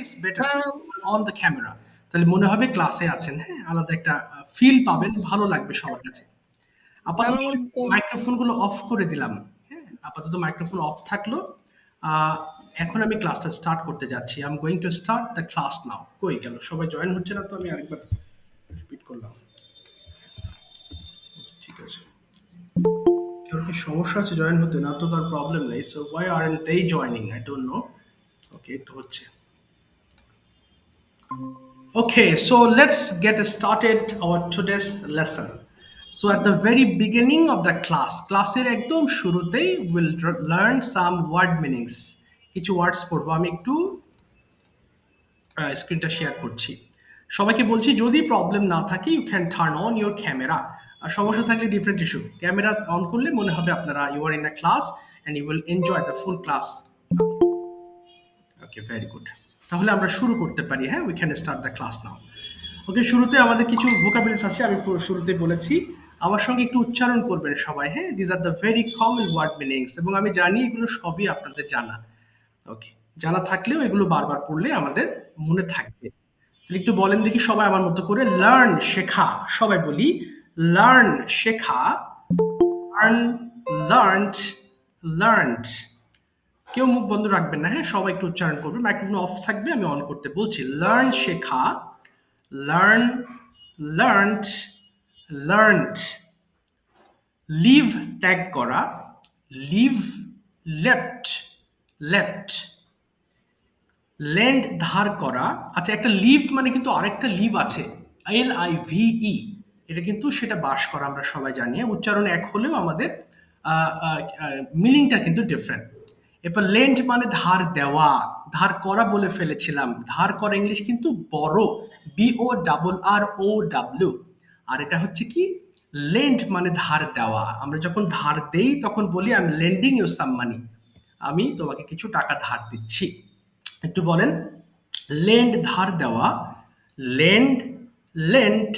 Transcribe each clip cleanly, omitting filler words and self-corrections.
It's better হ্যাঁ, on the camera. তাহলে মনে হবে ক্লাসে আছেন, হ্যাঁ? আলাদা একটা ফিল পাবেন, ভালো লাগবে সবার কাছে। স্যার আপাতত আমার তো মাইক্রোফোনগুলো অফ করে দিলাম। হ্যাঁ? আপাতত মাইক্রোফোন অফ থাকলো। আ এখন আমি ক্লাসটা স্টার্ট করতে যাচ্ছি। I am going to start the class now. কই গেল? সবাই জয়েন হচ্ছে না তো আমি আরেকবার রিপিট করলাম। ঠিক আছে। কারো কি সমস্যা আছে জয়েন হতে? না তো কার প্রবলেম নেই। So why aren't they joining? I don't know. ওকে, তো হচ্ছে। Okay, so let's get started our today's lesson. So at the very beginning of the ক্লাসের একদম শুরুতেই we'll learn some word meanings. কিছু ওয়ার্ডস পড়বো। আমি একটু স্ক্রিনটা শেয়ার করছি। সবাইকে বলছি যদি প্রবলেম না থাকে you can turn on your camera. আর সমস্যা থাকলে ডিফারেন্ট ইস্যু। ক্যামেরা অন করলে মনে হবে আপনারা you are in a class and you will enjoy the full class. Okay, very good. তাহলে আমরা শুরু করতে পারি, হ্যাঁ? We can start the class now. Okay, শুরুতে আমাদের কিছু ভোকাবুলারিজ আছে, আমি শুরুতে বলেছি। আমার সঙ্গে একটু উচ্চারণ করবেন সবাই, হ্যাঁ? This are the very common word meanings এবং আমি জানি এগুলো সবই আপনাদের জানা। ওকে, জানা থাকলেও এগুলো বারবার পড়লে আমাদের মনে থাকবে। তাহলে একটু বলেন দেখি সবাই আমার মতো করে, লার্ন শেখা। সবাই বলি লার্ন শেখা, লার্ন, লার্নড, লার্নড। কেউ মুখ বন্ধ রাখবেন না, হ্যাঁ? সবাই একটু উচ্চারণ করবে। মাইক্রোফোন অফ থাকবে, আমি অন করতে বলছি। লার্ন শেখা, লার্ন, লার্নড, লার্নড। লিভ ত্যাগ করা, লিভ, লেফট, লেফট। লেন্ড ধার করা। আচ্ছা, একটা লিভ মানে কিন্তু আরেকটা লিভ আছে, LIVE। এটা কিন্তু সেটা বাস করা, আমরা সবাই জানি। উচ্চারণ এক হলেও আমাদের মিনিংটা কিন্তু ডিফারেন্ট। এরপর লেন্ড মানে ধার দেওয়া, ধার করা বলে ফেলেছিলাম। ধার করা ইংলিশ কিন্তু বড়, BORROW। আর এটা হচ্ছে কি, লেন্ড মানে ধার দেওয়া। আমরা যখন ধার দেই তখন বলি I am lending you some money, আমি তোমাকে কিছু টাকা ধার দিচ্ছি। একটু বলেন, লেন্ড ধার দেওয়া, লেন্ড, লেন্ট,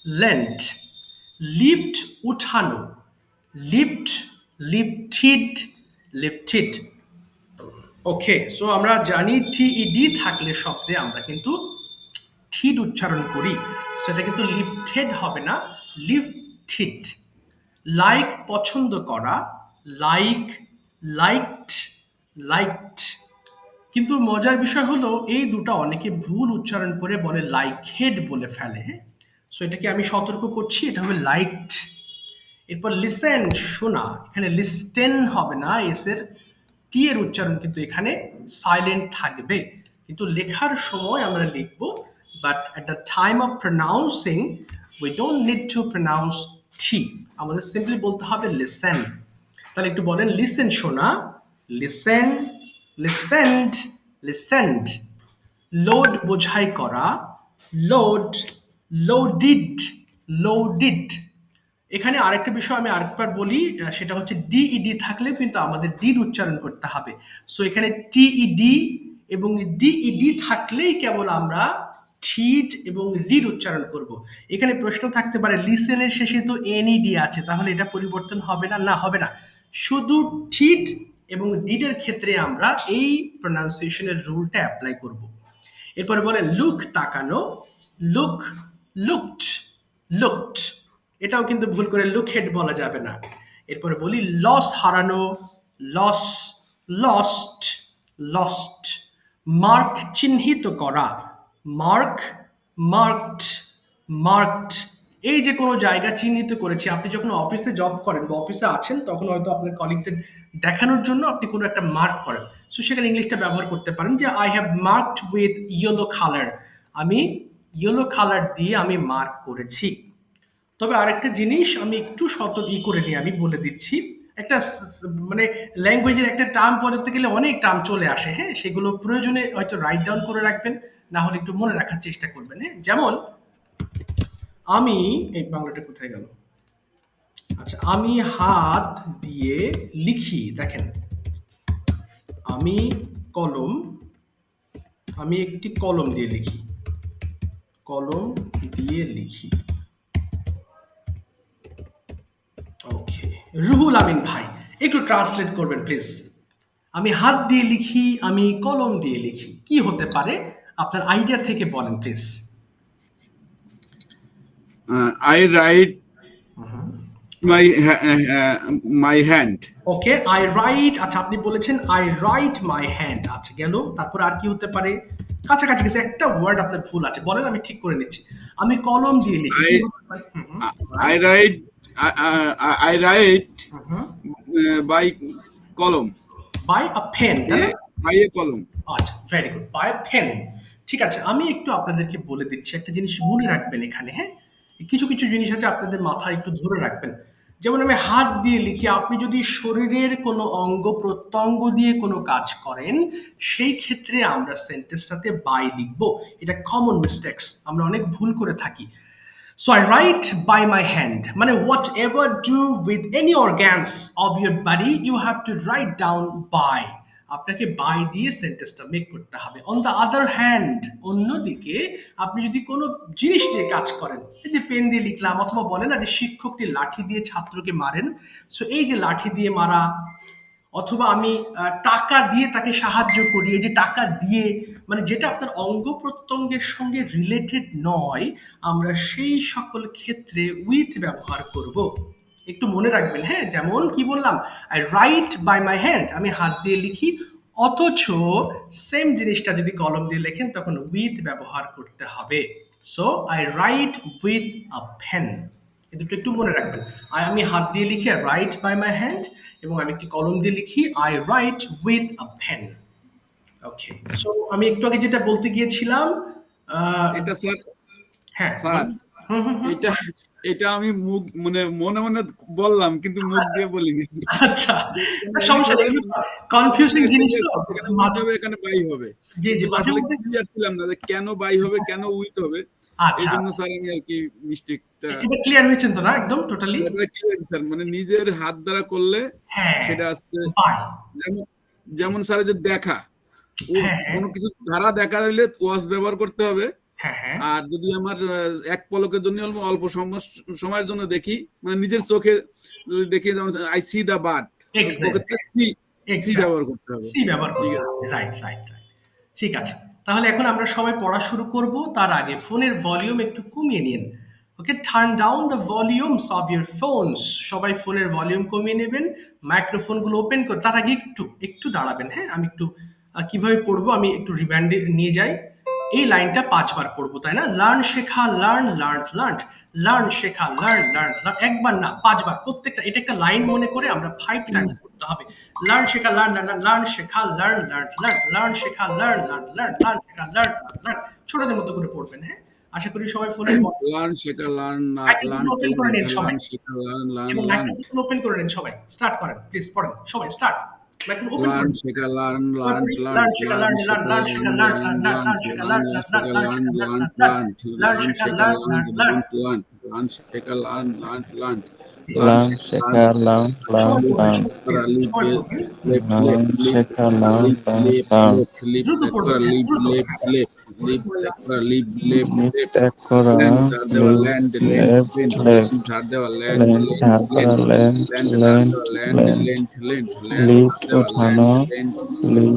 লেন্ট। লিফট উঠানো, লিফট, লিফটেড, লিফটেড। ওকে, সো আমরা জানি টিইডি থাকলে শব্দে আমরা কিন্তু ঠিড উচ্চারণ করি। সেটা কিন্তু লিফটেড হবে না, লিফটেড। লাইক পছন্দ করা, লাইক, লাইকড, লাইকড। কিন্তু মজার বিষয় হলো এই দুটা অনেকে ভুল উচ্চারণ করে বলে লাইকহেড বলে ফেলে, হ্যাঁ? সো এটাকে আমি সতর্ক করছি, এটা হবে লাইকড। এরপর লিসেন শোনা, এখানে লিস্টেন হবে না, এস এর টি এর উচ্চারণ কিন্তু এখানে সাইলেন্ট থাকবে, কিন্তু লেখার সময় আমরা লিখবো। But at the time of pronouncing we don't need to pronounce T, আমাদের সিম্পলি বলতে হবে লিসেন। তাহলে একটু বলেন, লিসেন শোনা, লিসেন, লিসেন্ড, লিসেন্ড। লোড বোঝাই করা, লোড, লোডিড, লোডিড। এখানে আরেকটা বিষয় আমি আরেকবার বলি, সেটা হচ্ছে ডিইডি থাকলে কিন্তু আমাদের ডির উচ্চারণ করতে হবে। সো এখানে টিইডি এবং ডিইডি থাকলেই কেবল আমরা ঠিড এবং ডির উচ্চারণ করব। এখানে প্রশ্ন থাকতে পারে, লিসেনের শেষে তো এনইডি আছে, তাহলে এটা পরিবর্তন হবে না? না, হবে না। শুধু ঠিড এবং ডিডের ক্ষেত্রে আমরা এই প্রনাউন্সিয়েশনের রুলটা অ্যাপ্লাই করব। এরপরে বলে লুক তাকানো, লুক, লুকড, লুকড। এটাও কিন্তু ভুল করে লুক হেড বলা যাবে না। এরপরে বলি লস হারানো, লস, লস্ট, লস্ট। মার্ক চিহ্নিত করা, মার্ক, মার্কড, মার্কড। এই যে কোনো জায়গা চিহ্নিত করেছি, আপনি যখন অফিসে জব করেন বা অফিসে আছেন তখন হয়তো আপনার কলিগদের দেখানোর জন্য আপনি কোনো একটা মার্ক করেন। সো সেখানে ইংলিশটা ব্যবহার করতে পারেন যে I have marked with yellow colour, আমি ইয়েলো কালার দিয়ে আমি মার্ক করেছি। তবে আরেকটা জিনিস আমি একটু করে নিয়ে আমি বলে দিচ্ছি। একটা মানে ল্যাঙ্গুয়েজের একটা টার্ম বোঝাতে গেলে অনেক টার্ম চলে আসে, হ্যাঁ? সেগুলো প্রয়োজনে হয়তো রাইট ডাউন করে রাখবেন, না হলে একটু মনে রাখার চেষ্টা করবেন, হ্যাঁ? যেমন আমি, এই বাংলাটা কোথায় গেল? আচ্ছা, আমি হাত দিয়ে লিখি, দেখেন, আমি কলম, আমি একটি কলম দিয়ে লিখি, কলম দিয়ে লিখি। ওকে, রুহুল আমিন ভাই একটু ট্রান্সলেট করবেন প্লিজ। আমি হাত দিয়ে লিখি, আমি কলম দিয়ে লিখি। কি হতে পারে? আপনার আইডিয়া থেকে বলেন please. I write my hand. Okay, I right. আচ্ছা, আপনি বলেছেন আই রাইট মাই হ্যান্ড। আচ্ছা, গেল। তারপর আর কি হতে পারে? কাছাকাছি গেছে, একটা ওয়ার্ড আপনার ভুল আছে, বলেন আমি ঠিক করে নিচ্ছি। আমি কলম দিয়ে লিখি, কি I হতে পারে? I write. write I write by column. By a pen, তাই না? By a column. আচ্ছা, very good, by a pen. ঠিক আছে, আমি একটু আপনাদেরকে বলে দিচ্ছি, একটা জিনিস মনে রাখবেন এখানে, হ্যাঁ? কিছু কিছু জিনিস আছে আপনাদের মাথায় একটু ধরে রাখবেন। যেমন আমি হাত দিয়ে লিখি, আপনি যদি শরীরের কোনো অঙ্গ প্রত্যঙ্গ দিয়ে কোনো কাজ করেন, সেই ক্ষেত্রে আমরা সেন্টেন্সটাতে বাই লিখবো। এটা কমন মিস্টেক্স, আমরা অনেক ভুল করে থাকি। So I write by my hand. মানে whatever do with any organs of your body, you have to write down by. আপনাকে by দিয়ে সেন্টেন্সটা মেক করতে হবে। On the other hand, অন্যদিকে আপনি যদি কোনো জিনিস দিয়ে কাজ করেন, এই যে পেন দিয়ে লিখলাম, অথবা বলে না যে শিক্ষকটি লাঠি দিয়ে ছাত্রকে মারেন, সো এই যে লাঠি দিয়ে মারা, অথবা আমি টাকা দিয়ে তাকে সাহায্য করি, এই যে টাকা দিয়ে, মানে যেটা আপনার অঙ্গ প্রত্যঙ্গের সঙ্গে রিলেটেড নয়, আমরা সেই সকল ক্ষেত্রে উইথ ব্যবহার করব। একটু মনে রাখবেন, হ্যাঁ? যেমন কি বললাম, I write by my hand, আমি হাত দিয়ে লিখি। অথচ সেম জিনিসটা যদি কলম দিয়ে লেখেন, তখন উইথ ব্যবহার করতে হবে। So I write with a pen. এই দুটো একটু মনে রাখবেন। আমি হাত দিয়ে লিখি I write by my hand, এবং আমি একটি কলম দিয়ে লিখি I write with a pen. Okay, so আমি একটু আগে যেটা বলতে গিয়েছিলাম, এটা স্যার, হ্যাঁ স্যার বলুন। হুম হুম হুম। এটা এটা আমি মুখ মানে মনে মনে বললাম, কিন্তু মুখ দিয়ে বলিনি। আচ্ছা, এখানে উইথ সমস্যা নেই, হবে, কনফিউজিং জিনিস ঠিক তো আছে, এখানে উইথ মাঝে। হবে, এখানে বাই হবে, জি জি, কিন্তু মাঝে আসলে মধ্যে। ক্লিয়ার ছিলাম না যে কেন বাই হবে, কেন উইথ হবে। এই আচ্ছা, জন্য স্যার আমি আর কি মিস্টেকটা এটা ক্লিয়ার হয়েছেন তো না একদম টোটালি? ক্লিয়ার। স্যার মানে নিজের হাত দ্বারা করলে হ্যাঁ, সেটা আসছে, বাই। যেমন যেমন স্যার যে দেখা, ও হ্যাঁ হ্যাঁ কোনো কিছু ধারা দেখা হইলে ওয়াজ ব্যবহার করতে হবে। হ্যাঁ হ্যাঁ, আর যদি আমার এক পলকের জন্য অল্প সময়ের জন্য দেখি, মানে নিজের চোখে যদি দেখি, যেমন আই সি দা বার্ড, ওক্ষেত্রে সি, সি এক্সাক্ট, ব্যবহার করতে হবে। সি ব্যবহার ঠিক করতে আছে। হবে। Right right right. ঠিক আছে। তাহলে এখন আমরা সবাই পড়া শুরু করব। তার আগে ফোনের ভলিউম একটু কমিয়ে নিন। Okay, turn down the volumes of your phones. সবাই ফোনের ভলিউম কমিয়ে নেবেন। মাইক্রোফোনগুলো ওপেন করে তার আগে একটু একটু দাঁড়াবেন, হ্যাঁ? আমি একটু কিভাবে পড়বো আমি একটু রিমাইন্ডে নিয়ে যাই। এই লাইনটা ৫ বার পড়বো, তাই না? লার্ন শেখা, লার্ন, লার্ন, লার্ন। লার্ন শেখা, লার্ন, লার্ন, লার্ন। একবার না, ৫ বার। প্রত্যেকটা এটা একটা লাইন মনে করে আমরা 5 টাইমস পড়তে হবে। লার্ন শেখা, লার্ন, লার্ন, লার্ন শেখা, লার্ন, লার্ন, লার্ন, লার্ন শেখা, লার্ন, লার্ন, লার্ন, লার্ন শেখা, লার্ন, লার্ন, লার্ন। ছোটদের মতো করে পড়বেন, হ্যাঁ? আশা করি সবাই ফোনের লার্ন শেখা, learn, learn microphone to open করে নিন সবাই। লার্ন শেখা, লার্ন, লার্ন, এবং লার্ন। মাইক্রোফোন ওপেন করে নিন সবাই। স্টার্ট করেন। প্লিজ পড়েন। সবাই স্টার্ট। মাইক্রোফোন ওপেন লার্ন করেন। শেখা, লার্ন, সবাই লার্ন, পড়ি। লার্ন, লার্ন শেখা, লার্ন লার্ন, লার্ন, শেখা, লার্ন লার্ন, শেখা, learn, learn, learn, learn, learn, learn শেখা, লার্ন, লার্ন লার্ন, লার্ন, শেখা, লার্ন লার্ন, শেখা, learn, learn, learn, learn, learn learn শেখা, শেখা, learn, learn, learn, learn. Learn, learn, learn শেখা, learn, learn, learn, learn Learn, শেখা, learn, Shekha, learn, learn, সবাই পড়বেন, learn. সবাই করা প্লিজ লিপ, সবাই পড়বেন। Left, Learn, left, leap, Shekha, learn, leap, learn, left, learn. Left, leap, দ্রুত পড়বেন, করা হ্যাঁ, লিপ, দ্রুত। লেফট, লেফট, লিপ, করা leap, left, left. Nitekora, lend ধার দেওয়া, leave, lend, lend, left, lend, lend left. ধার দেওয়া, ল্যান্ড, Length, ল্যান্ড, ধার ল্যান্ড, length, ল্যান্ড ধার দেওয়া, length, lend, length. Lend, lend, lend ধার Lift, দেওয়া, ল্যান্ড, উঠানো, lend,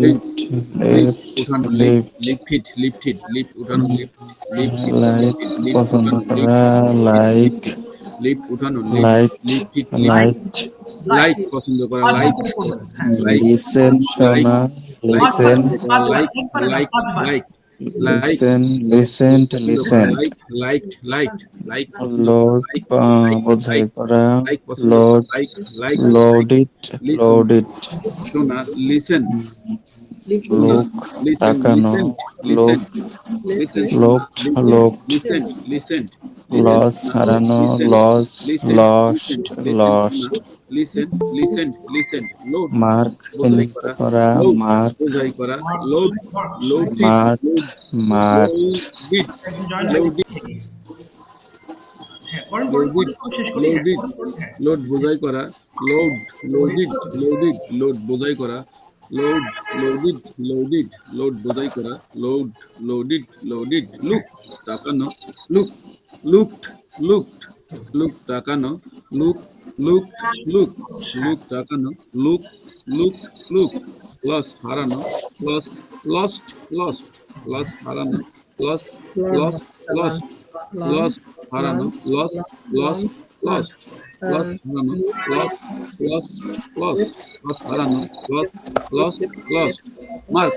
lift, lift, lift left, উঠানো, lift, lift. Lift, lift, lift উঠানো, lift, lift, Light, lift, lift পছন্দ উঠানো, লিফট, করা, like, লিফট, লিফট উঠানো, lift, light, lift, lift, like, light. Like. Like পছন্দ করা, ৫ বার লাইক, করে পড়বেন। হ্যাঁ, লাইক, Listen, লাইক, শোনা, লাইক ৫ বার listen, পছন্দ করে, করা, ৫ বার। লাইক, একবারে না, লাইক, ৫ বার। Like, like, listen, like listened, পছন্দ করা, listened. Like, liked, liked, like পছন্দ করা, Load, লাইক, লাইক, বোঝাই লাইক, করা, লাইক পছন্দ করা, load, like, like, like, load it, listen, load it. শোনা, লিসেন, শোনা, Look, লিসেন, তাকানো, লিসেন, লিসেন, look, লিসেন, শোনা, looked, listen, looked. Listen, listen, listen, Loss, শোনা, হারানো, listen, loss, listen, listen, lost, listen, শোনা, lost. Listen, listen, listen, load, Mark, বোঝাই চিহ্নিত করা, করা, লোড, mark, বোঝাই করা, mark, load, mark, loaded, marked, load, marked. Loaded, একজন জয়েন হয়ে লোডেড, গেছে। হ্যাঁ, পড়েন, পড়েন, লোডেড, পড়েন, পড়েন, শেষ করি। হ্যাঁ, লোডেড, পড়েন, পড়েন, হ্যাঁ। লোড বোঝাই করা, লোড, লোডেড, লোডেড, লোড বোঝাই করা, লোড, লোডেড, লোডেড, লোড বোঝাই করা, লোড, লোডেড, লোডেড, লুক, তাকানো, লুক, লুকড, লুকড, লুক, তাকানো, লুক, লুকড, লুক, লুক, তাকানো, লুক, লুক, লুক, লস হারানো, লস লস্ট লস্ট, লস হারানো, loss Learn, lost lost, learn, loss হারানো, learn, loss learn, lost learn. Lost, loss হারানো, loss loss lost, loss হারানো, loss lost lost. Mark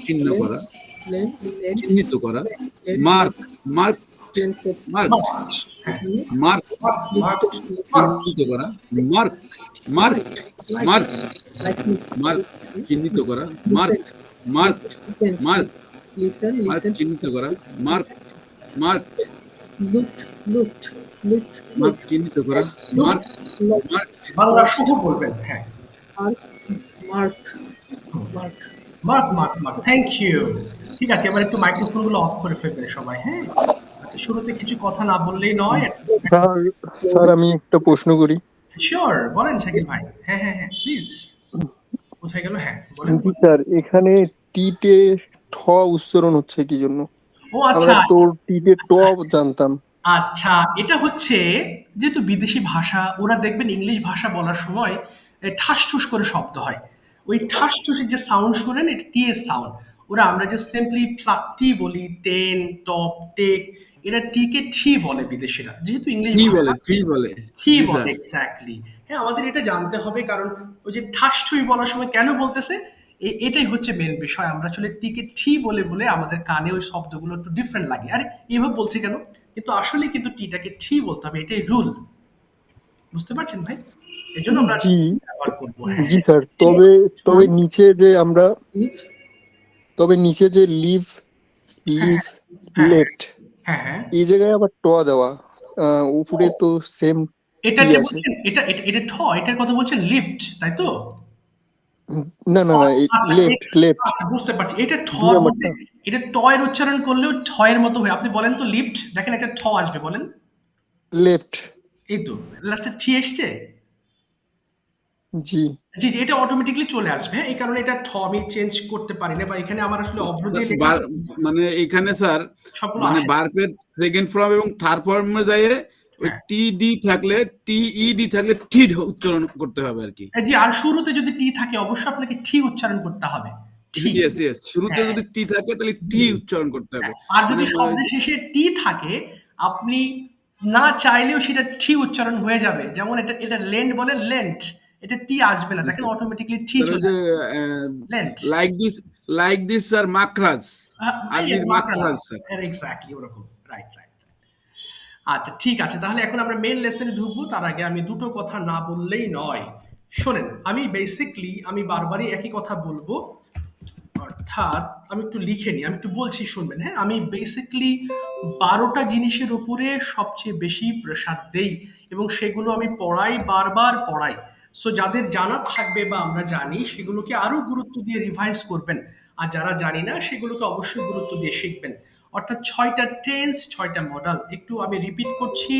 চিহ্ন করা, চিহ্নিত করা, মার্ক মার্ক মার্ক মার্ক চিহ্নিত করা, মার্ক মার্ক মার্ক মার্ক চিহ্নিত করা, mark mark mark Listen, mark listen. চিহ্নিত করা, mark mark Looked, looked, looked, mark চিহ্নিত করা, মার্ক looked, মার্ক বাংলা শুভ বলবেন, হ্যাঁ। marked, marked. Mark, thank you. ঠিক আছে, এবার একটু মাইক্রোফোনগুলো অফ করে ফেলবেন সবাই, হ্যাঁ। আচ্ছা, শুরুতে কিছু কথা না বললেই নয়। স্যার স্যার আমি একটা প্রশ্ন করি। শিওর, বলেন শাকিল ভাই। হ্যাঁ হ্যাঁ হ্যাঁ, প্লিজ। কোথায় গেল? হ্যাঁ বলেন। জি স্যার, এখানে টিতে ঠ উচ্চারণ হচ্ছে কি জন্য? ও আমরা আচ্ছা তো টিতে ট জানতাম। আচ্ছা, এটা হচ্ছে যেহেতু বিদেশি ভাষা, ওরা দেখবেন ইংলিশ ভাষা বলার সময় ঠাস ঠুস করে শব্দ হয়। ওই ঠাস ঠুসের যে সাউন্ড শোনেন, এটা টি এর সাউন্ড। ওরা আমরা যে সিম্পলি ফ্লাকটি বলি, টেন, টপ, টেক, এরা টি কে ঠি বলে বিদেশিরা। যেহেতু ইংলিশ কি ভাষা বলে, কি বলে? ঠি জি বলে, স্যার। এক্স্যাক্টলি। হ্যাঁ, আমাদের এটা জানতে হবে, কারণ ওই যে ঠাস ঠুই বলার সময় কেন বলতেছে, এটাই হচ্ছে মেন বিষয়। আমরা আসলে টিকে ঠি বলে বলে আমাদের কানে ওই শব্দগুলো একটু ডিফারেন্ট লাগে, আরে এভাবে বলছে কেন, কিন্তু আসলে কিন্তু টিটাকে ঠি বলতে হবে, এটাই রুল। বুঝতে পারছেন ভাই? এই জন্য আমরা জি ব্যবহার করবো, হ্যাঁ। জি স্যার, তবে তবে নিচে যে আমরা তবে নিচে যে লিভ লিভ হ্যাঁ লেফট হ্যাঁ হ্যাঁ, এই জায়গায় আবার ট দেওয়া, উপরে তো সেম এটা টি যে আছে। বলছেন, এটা ঠ, এটার কথা বলছেন লিফট, তাই তো? না না না, আচ্ছা, লেফট লেফট আচ্ছা, বুঝতে পারছি। এটা ঠ দুই বলতে, নাম্বারটা এটা ট এর উচ্চারণ করলেও ঠ এর মতো হয়। আপনি বলেন তো লিফট, দেখেন একটা ঠ আসবে, বলেন। লেফট। এই তো, লাস্টে ঠি এসছে। জি জি জি, এটা অটোমেটিকলি চলে আসবে, হ্যাঁ। এই কারণে এটা ঠ আমি চেঞ্জ করতে পারি না, বা এখানে আমার আসলে অভ্র দিয়ে লেখা বার মানে এখানে স্যার, সবগুলো মানে আসে। বার্পের সেকেন্ড ফর্ম এবং থার্ড ফর্মে যায় ওই হ্যাঁ, টি ডি থাকলে, টি ই ডি থাকলে টি উচ্চারণ করতে হবে আর কি। জি, আর শুরুতে যদি টি থাকে অবশ্যই আপনাকে ঠি উচ্চারণ করতে হবে। ঠি। ইয়েস ইয়েস, শুরুতে হ্যাঁ, যদি টি থাকে তাহলে টি উচ্চারণ করতে হবে। হ্যাঁ। আর মানে যদি শব্দের শেষে টি থাকে, আপনি না চাইলেও সেটা ঠি উচ্চারণ হয়ে যাবে। যেমন এটা লেন্ট বলে লেন্ট, এটা টি আসবে না, দেখেন অটোমেটিক্যালি ঠি তাহলে চলে যে আসবে। লেন্ট। লাইক দিস স্যার, মাকরাজ, আরবির মাকরাজ স্যার। এক্স্যাক্টলি ওরকম। Right right. আচ্ছা, ঠিক আছে, তাহলে এখন আমরা মেইন লেসনে ঢুকবো। তার আগে আমি দুটো কথা না বললেই নয়। শোনেন, আমি বারবারই একই কথা বলবো। অর্থাৎ আমি একটু লিখে নিই, আমি একটু বলছি, শুনবেন, হ্যাঁ। আমি বেসিক্যালি 12টা জিনিসের উপরে সবচেয়ে বেশি প্রসাদ দেই, এবং সেগুলো আমি পড়াই, বারবার পড়াই। সো যাদের জানা থাকবে বা আমরা জানি, সেগুলোকে আরো গুরুত্ব দিয়ে রিভাইজ করবেন। আর যারা জানি না, সেগুলোকে অবশ্যই গুরুত্ব দিয়ে শিখবেন। অর্থাৎ 6টা টেন্স, 6টা মডেল। একটু আমি রিপিট করছি: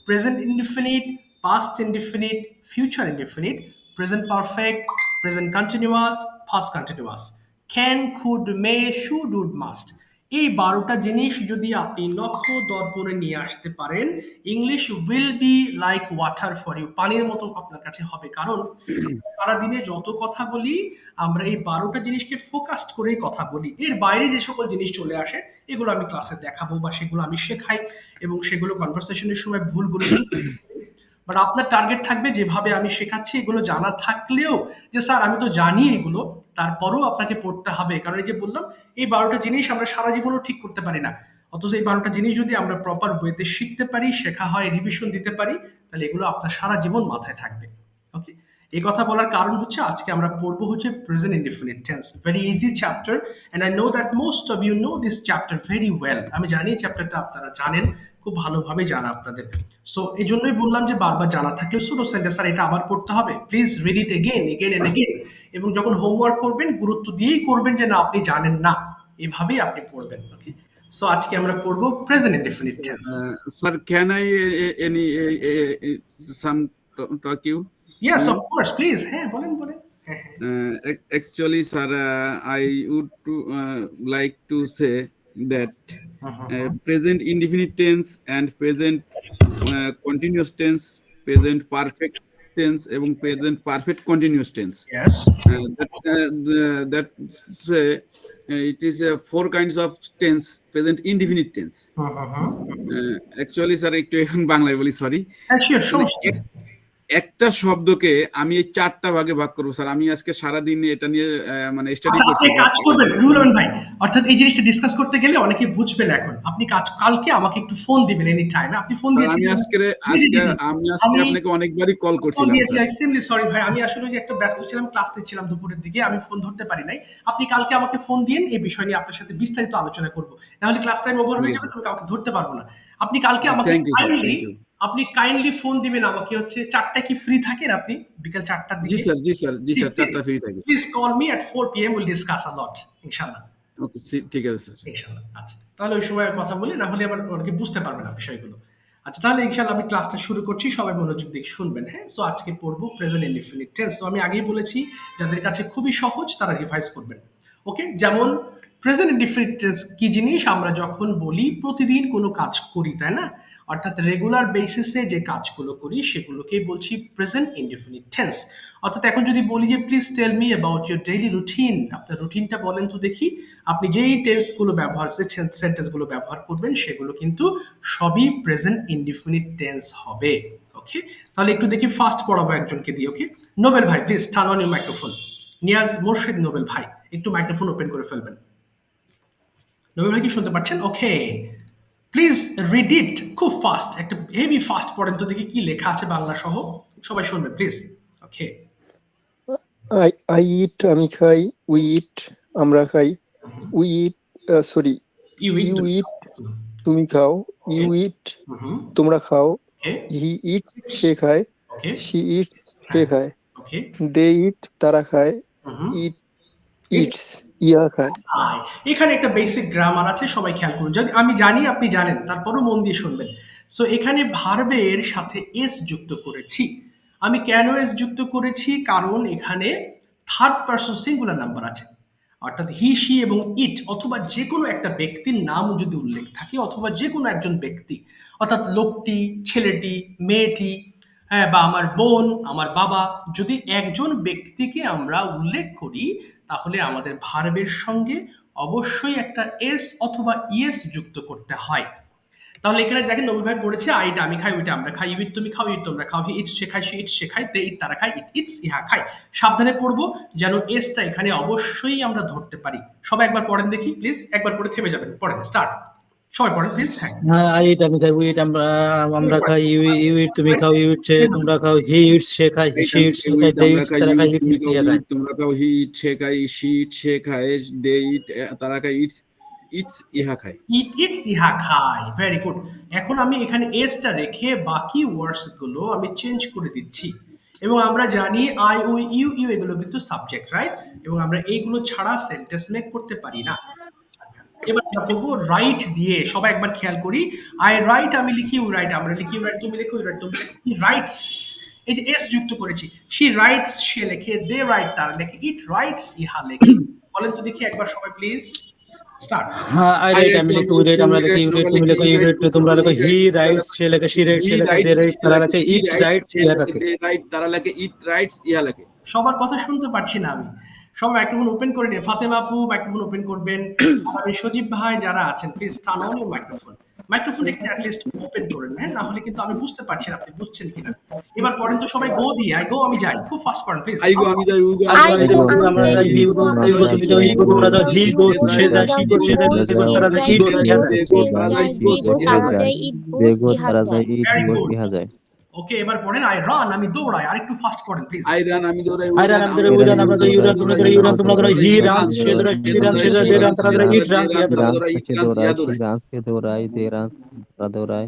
present indefinite, past indefinite, future indefinite, present perfect, present continuous, past continuous, can, could, may, should, would, must. এই 12টা জিনিস যদি আপনি নখ দর্পণে নিয়ে আসতে পারেন, English will be like water for you, পানির মতো আপনার কাছে হবে। কারণ সারাদিনে যত কথা বলি, আমরা এই 12টা জিনিসকে ফোকাসড করেই কথা বলি। এর বাইরে যে সকল জিনিস চলে আসে, এগুলো আমি ক্লাসে দেখাবো বা সেগুলো আমি শেখাই, এবং সেগুলো কনভারসেশনের সময় ভুলগুলো বাট আপনার টার্গেট থাকবে, যেভাবে আমি শেখাচ্ছি এগুলো জানা থাকলেও, যে স্যার আমি তো জানি এগুলো, তারপরেও আপনাকে পড়তে হবে। কারণ এই যে বললাম, এই 12টা জিনিস আমরা সারা জীবনও ঠিক করতে পারি না। অথচ এই 12টা জিনিস যদি আমরা প্রপার ওয়েতে শিখতে পারি, শেখা হয়, রিভিশন দিতে পারি, তাহলে এগুলো আপনার সারা জীবন মাথায় থাকবে। ওকে, এই কথা বলার কারণ হচ্ছে আজকে আমরা পড়বো হচ্ছে present indefinite tense, very easy chapter, and I know that most of you know this chapter very well. আমি জানি এই চ্যাপ্টারটা আপনারা জানেন, খুব ভালোভাবে জানা আপনাদের। সো এই জন্যই বললাম যে বারবার জানা থাকলে ছোট সেন্টেন্স, আর এটা আবার পড়তে হবে, please read it again again and again. এবং যখন হোমওয়ার্ক করবেন, গুরুত্ব দিয়েই করবেন, যে না আপনি জানেন না, এভাবেই আপনি পড়বেন। ওকে, সো আজকে আমরা পড়বো present indefinite tense. Sir, can I any some talk you? Yes, of course, please, হ্যাঁ বলেন বলেন। হ্যাঁ হ্যাঁ। Actually, sir, I would like to say that present indefinite tense and present continuous tense, present perfect tense এবং present perfect continuous tense. Yes. That's it is four kinds of tense: present indefinite tense. Actually sir একটু এখন বাংলায় বলি, sorry. হ্যাঁ, sure, মানে সমস্যা নেই। একটা শব্দকে আমি এই 4টা ভাগে ভাগ করবো স্যার। আমি আজকে সারাদিন এটা নিয়ে মানে স্টাডি আচ্ছা, করছি। আপনি কাজ করবেন রুহুল আমিন ভাই, অর্থাৎ এই জিনিসটা ডিসকাস করতে গেলে অনেকে বুঝবে না এখন। আপনি কালকে আমাকে একটু ফোন দিবেন এনি টাইম। আপনি ফোন স্যার দিয়েছেন। আমি আজকে আপনাকে অনেকবারই কল ফোন করছিলাম দিয়েছি, স্যার। এক্সট্রিমলি সরি ভাই, আমি আসলে যে একটা ব্যস্ত ছিলাম, ক্লাস নিচ্ছিলাম দুপুরের দিকে, আমি ফোন ধরতে পারি নাই। আপনি কালকে আমাকে ফোন দিন, এই বিষয় নিয়ে আপনার সাথে বিস্তারিত আলোচনা করব। নাহলে ক্লাস টাইম ওভার ঠিক হয়ে আছে যাবে, তুমি কাউকে ধরতে পারবো না। আপনি কালকে আমাকে thank you sir, thank you. Kindly phone দিবেন আমাকে, হচ্ছে 4টায় কি ফ্রি থাকেন আপনি? বিকাল 4টার জি দিকে? স্যার, জি স্যার, জি স্যার, 4টা ফ্রি থাকি। Please call me at 4 PM, will discuss a lot ইনশাআল্লাহ। ওকে, ঠিক আছে স্যার। ইনশাআল্লাহ। আচ্ছা, তাহলে ওই সময় কথা বলি, না হলে আবার অনেকে বুঝতে পারবে না বিষয়গুলো। আচ্ছা, তাহলে ইনশাআল্লাহ আমি ক্লাসটা শুরু করছি, সবাই মনোযোগ দিয়ে শুনবেন। হ্যাঁ, সো আজকে পড়বো প্রেজেন্ট ইনডিফিনিট টেন্স। তো আমি আগেই বলেছি, যাদের কাছে খুবই সহজ তারা রিভাইজ করবেন। ওকে, যেমন প্রেজেন্ট ইনডিফিনিট টেন্স কি জিনিস? আমরা যখন বলি প্রতিদিন কোনো কাজ করি, তাই না? অর্থাৎ রেগুলার বেসিসে যে কাজগুলো করি সেগুলোকেই বলছি প্রেজেন্ট ইনডিফিনিট টেন্স। অর্থাৎ এখন যদি বলি যে please tell me about your daily routine, আপনার রুটিনটা বলেন তো দেখি, আপনি যেই টেন্সগুলো ব্যবহার, যে সেন্টেন্সগুলো ব্যবহার করবেন সেগুলো কিন্তু সবই প্রেজেন্ট ইনডিফিনিট টেন্স হবে। ওকে, তাহলে একটু দেখি ফার্স্ট পড়াবো একজনকে দিয়ে। ওকে, নোবেল ভাই please turn on your microphone. Niaz Morshed Nobel ভাই, একটু মাইক্রোফোন ওপেন করে ফেলবেন। নোবেল ভাই কি শুনতে পাচ্ছেন? ওকে, প্লিজ রিড ইট খুব ফাস্ট, একটা হেভি ফাস্ট পড়েন তো দেখি কি লেখা আছে বাংলা সহ, সবাই শুনবে প্লিজ। ওকে, আই ইট, আমি খাই। উই ইট, আমরা খাই। We eat, sorry, you eat, you eat, তুমি খাও। ইউ ইট, তোমরা খাও। ওকে, হি ইটস, সে খায়। ওকে, শি ইটস, সে খায়। ওকে, দে ইট, তারা খায়। ইট ইটস, ইহা খায়। এখানে একটা বেসিক গ্রামার আছে, সবাই খেয়াল করুন। যদি আমি জানি আপনি জানেন, তারপরও মন দিয়ে শুনবেন। সো এখানে ভার্বের সাথে এস যুক্ত করেছি। আমি কেন এস যুক্ত করেছি? কারণ এখানে থার্ড পারসন সিঙ্গুলার নাম্বার আছে, অর্থাৎ হি, শি এবং ইট, অথবা যে কোনো একটা ব্যক্তির নাম যদি উল্লেখ থাকে, অথবা যে কোনো একজন ব্যক্তি, অর্থাৎ লোকটি, ছেলেটি, মেয়েটি, হ্যাঁ, বা আমার বোন, আমার বাবা, যদি একজন ব্যক্তিকে আমরা উল্লেখ করি, তাহলে আমাদের ভার্বের সঙ্গে অবশ্যই একটা এস অথবা ইএস যুক্ত করতে হয়। তাহলে এখানে দেখেন নবী ভাই পড়েছে আইটা আমি খাই, ওইটা আমরা খাই। ইউ ইট, তুমি খাও। ইট, তোমরা খাও। হি ইটস, সে খায়। শি ইটস, সে খায়। দে ইট, তারা খায়। ইট ইটস, ইহা খায়। সাবধানে পড়বো যেন এসটা এখানে অবশ্যই আমরা ধরতে পারি। সবাই একবার পড়েন দেখি প্লিজ, একবার পড়ে থেমে যাবেন। পড়েন, স্টার্ট। সবাই পড়েন প্লিজ। হ্যাঁ, হ্যাঁ, আই ইট, আমি খাই। উই ইট, আমরা খাই। ইউ ইট, তুমি খাও। ইউ ইট, তোমরা খাও। হি ইটস, সে খায়। সি ইটস, সে খায়। দে আমরা ইটস, খাই। তারা ইউ খায়। ইট, ইট তুমি ইটস, খাও। ইয়া হি খায়। ইট, তোমরা খাও। হি ইট, সে খায়। শি ইট, সে খায়। দে ইট, তারা খায়। ইটস, ইটস, ইহা খায়। ইট ইটস, ইহা খায়। Very good. এখন আমি এখানে এসটা রেখে বাকি ওয়ার্ডস গুলো আমি চেঞ্জ করে দিচ্ছি। এবং আমরা জানি আই, উই, ইউ, ইউ এগুলো কিন্তু সাবজেক্ট, রাইট? এবং আমরা এইগুলো ছাড়া সেন্টেন্স মেক করতে পারি না। এবার আমরা পড়বো রাইট দিয়ে। সবাই একবার খেয়াল করি। আই রাইট, আমি লিখি। ইউ রাইট, আমরা লিখি। ইউ রাইট, তুমি লেখো। ইউ রাইট, তুমি লেখো। হি রাইটস, এই যে এস যুক্ত করেছি। শি রাইটস, সে লেখে। দে রাইট, তারা লেখে। ইট রাইটস, ইহা লেখে। বলেন তো দেখি একবার সবাই প্লিজ, স্টার্ট। হ্যাঁ, আই আই রাইট, রাইটস, আমি লিখি। আমরা উই লিখি। রাইট, উই আমরা লিখি। রাইট, ইউ রাইট, আমরা তুমি লিখি। লেখো। ইউ ইউ রাইট, রাইট, তোমরা লেখো। হি রাইটস, সে লেখে। শি রাইট, হি সে লেখে। দে রাইটস, রাইট, তারা লেখে। হি ইট রাইট, রাইট, সে ইয়া লেখে। লেখে। দে রাইট, তারা লেখে। ইট রাইটস, ইহা লেখে। সবার কথা শুনতে পাচ্ছি না আমি। সবাই মাইক্রোফোন ওপেন করে নিন। ফাতেমা আপু মাইক্রোফোন ওপেন করবেন। আমাদের সজীব ভাই যারা আছেন please turn on your microphone. Microphone একটু অ্যাটলিস্ট ওপেন করেন, হ্যাঁ, না হলে কিন্তু আমি বুঝতে পারছি না আপনি বুঝছেন কিনা। এবার পড়েন তো সবাই। গো দিয়ে, আই গো, আমি যাই। খুব ফাস্ট পড়েন প্লিজ। আই গো, আমি যাই। উই গো, আই আমরা গো, যাই। আমি গো, আমরা যাই। ইউ গো, ইউ গো, তুমি যাও। হি গো, তোমরা যাও। হি গোস, সে যায়। শি গোস, সে যায়। দে গোস, তারা যায়। ইট, ইয়া যায়। দে গো, তারা যায়। ইট গোস, ইহা যায়। দেগো তারা যায়। It very goes, good. ইহা যায়। ওকে, এবার পড়েন আই রান, আমি দৌড়াই। আরেকটু ফাস্ট পড়েন প্লিজ। আই রান, আমি দৌড়াই। আই উই রান, রান, আমি আমরা দৌড়াই। উই রান, দৌড়াই। আমরা ইউ দৌড়াই। ইউ রান, রান, তুমি তোমরা দৌড়াই। ইউ রান, দৌড়াই। তোমরা দৌড়াই। হি হি রানস, রানস, সে দৌড়ায়। সে শি রান, সে দৌড়ায়। যায়। শি দে রান, রানস, তারা সে দৌড়ায়। ইট দৌড়ায়। দে রানস, ইয়া রান, তারা দৌড়ায়। দৌড়ায়। ইট রানস, ইহা দৌড়ায়। রান সে দৌড়ায়। দে রান তারা দৌড়ায়।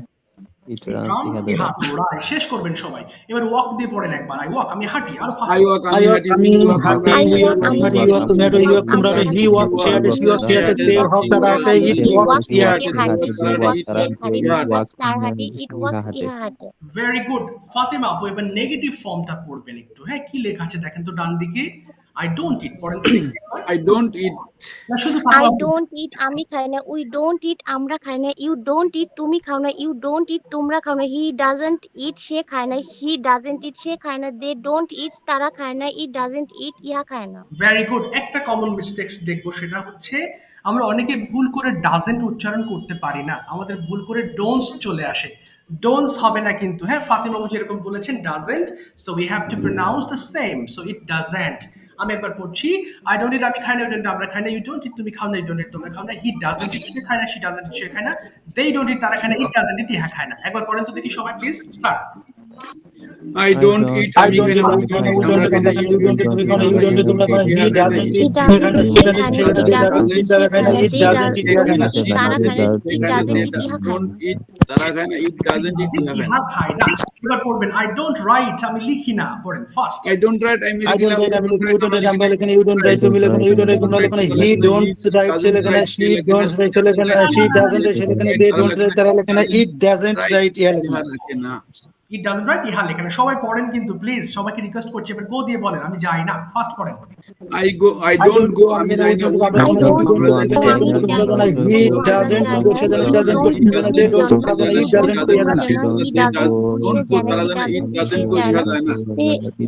ইট ইট রান রানস, ইহা ইহা দৌড়ায়। দৌড়ায়। শেষ করবেন সবাই। এবার ওয়াক দিয়ে পড়েন একবার। আই ওয়াক, আমি হাঁটি। আরো ফাস্ট। আই ওয়াক, আই আমি ওয়াক, হাঁটি। আমি উই ওয়াক, আমরা হাঁটি। হাঁটি। উই ইউ ওয়াক, ওয়াক, আমি ইউ হাঁটি। ওয়াক, ইউ ওয়াক, তুমি আমি হাঁটো। ইউ ওয়াক, তোমরা হাঁটো। হি ওয়াক, সে হাঁটে। শি ওয়াক, সে হাঁটে। দে হক, তারা হাঁটে। ইট they walk, he yeah walk, হাঁটে। হি হাঁটে। দে ওয়াক, তারা হাঁটে। ইট ওয়াক, ইহা হাঁটে। Very good. ফাতেমা আপু এবার নেগেটিভ ফর্মটা পড়বেন একটু। হ্যাঁ, কি লেখা আছে দেখেন তো ডান দিকে। I don't eat পড়েন তো দেখি একবার। I don't eat. না শুধু I পাতলা don't eat আমি খাই না, we don't eat আমরা খাই না, you don't eat তুমি খাও না, you don't eat তোমরা খাও না, he doesn't eat সে খায় না, he doesn't eat সে খায় না, they don't eat তারা খায় না, it doesn't eat ইহা খায় না। Very good. একটা কমন মিস্টেক্স দেখবো, সেটা হচ্ছে আমরা অনেকে ভুল করে ডাজেন্ট উচ্চারণ করতে পারি না, আমাদের ভুল করে ডোন্টস চলে আসে। ডোন্টস হবে না কিন্তু, হ্যাঁ ফাতিমা বাবু যেরকম বলেছেন doesn't, so we have two pronounce the same, so it doesn't. আমি একবার পড়ছি, আই ডোন্ট ইট আমি খাই না, ডোন্ট আমরা খাই না, ইউ ডোন্ট ইট তুমি খাও না, ইউ ডোন্ট ইট তোমরা খাও না, হি ডাজেন্ট ইট সে খায় না, শি ডাজেন্ট ইট সে খায় না, দে ডোন্ট ইট তারা খায় না, ইট ডাজেন্ট ইট ইহা খায় না। একবার পড়েন তো দেখি সবাই please, start. I don't eat. I don't eat আমি খাই না, you don't eat আমরা খাই না, you don't eat তুমি খাও না, you don't eat তোমরা খাও না, he doesn't He eat doesn't খায় না, eat সে সে doesn't খায় না, eat he তারা খায় না, doesn't it eat doesn't eat they তারা খায় না। doesn't eat তারা খায় না, it doesn't eat ইহা খায় না। Don't eat. তারা খায় না, it doesn't eat. ইহা খায় ইহা না। খায় না। এবার পড়বেন, আই ডোন্ট রাইট আমি লিখি না, পড়েন ফার্স্ট। I don't write. আমি I লিখি না, don't write আমি you লিখি, you don't write আমরা লিখি না, you don't I write তুমি don't লেখো না, you don't write তোমরা লেখো না, he don't write সে লেখে না, she don't write সে লেখে না, she doesn't write সে লেখে না, they don't write তারা লেখে না, it doesn't write ইহা লেখে না। ইহা লেখে না। ইট ডাজন্ট রাইট ইহা লেখা না। সবাই পড়েন কিন্তু প্লিজ, সবাইকে রিকোয়েস্ট করছি, এবার গো দিয়ে বলেন, আমি যাই না, ফার্স্ট পড়েন। I don't go. আমি যাই না, we I don't don't go, go, আমরা যাই না, আমি we যাই don't না, go, he আমরা doesn't যাই না, go সে জানে, doesn't go সে জানে, they don't go তারা জানে, it doesn't go ইহা তোমরা জানে। জানো, he doesn't go say don't go, জানে, তারা he জানে, it doesn't doesn't say go, যায় ইহা না, যায় না।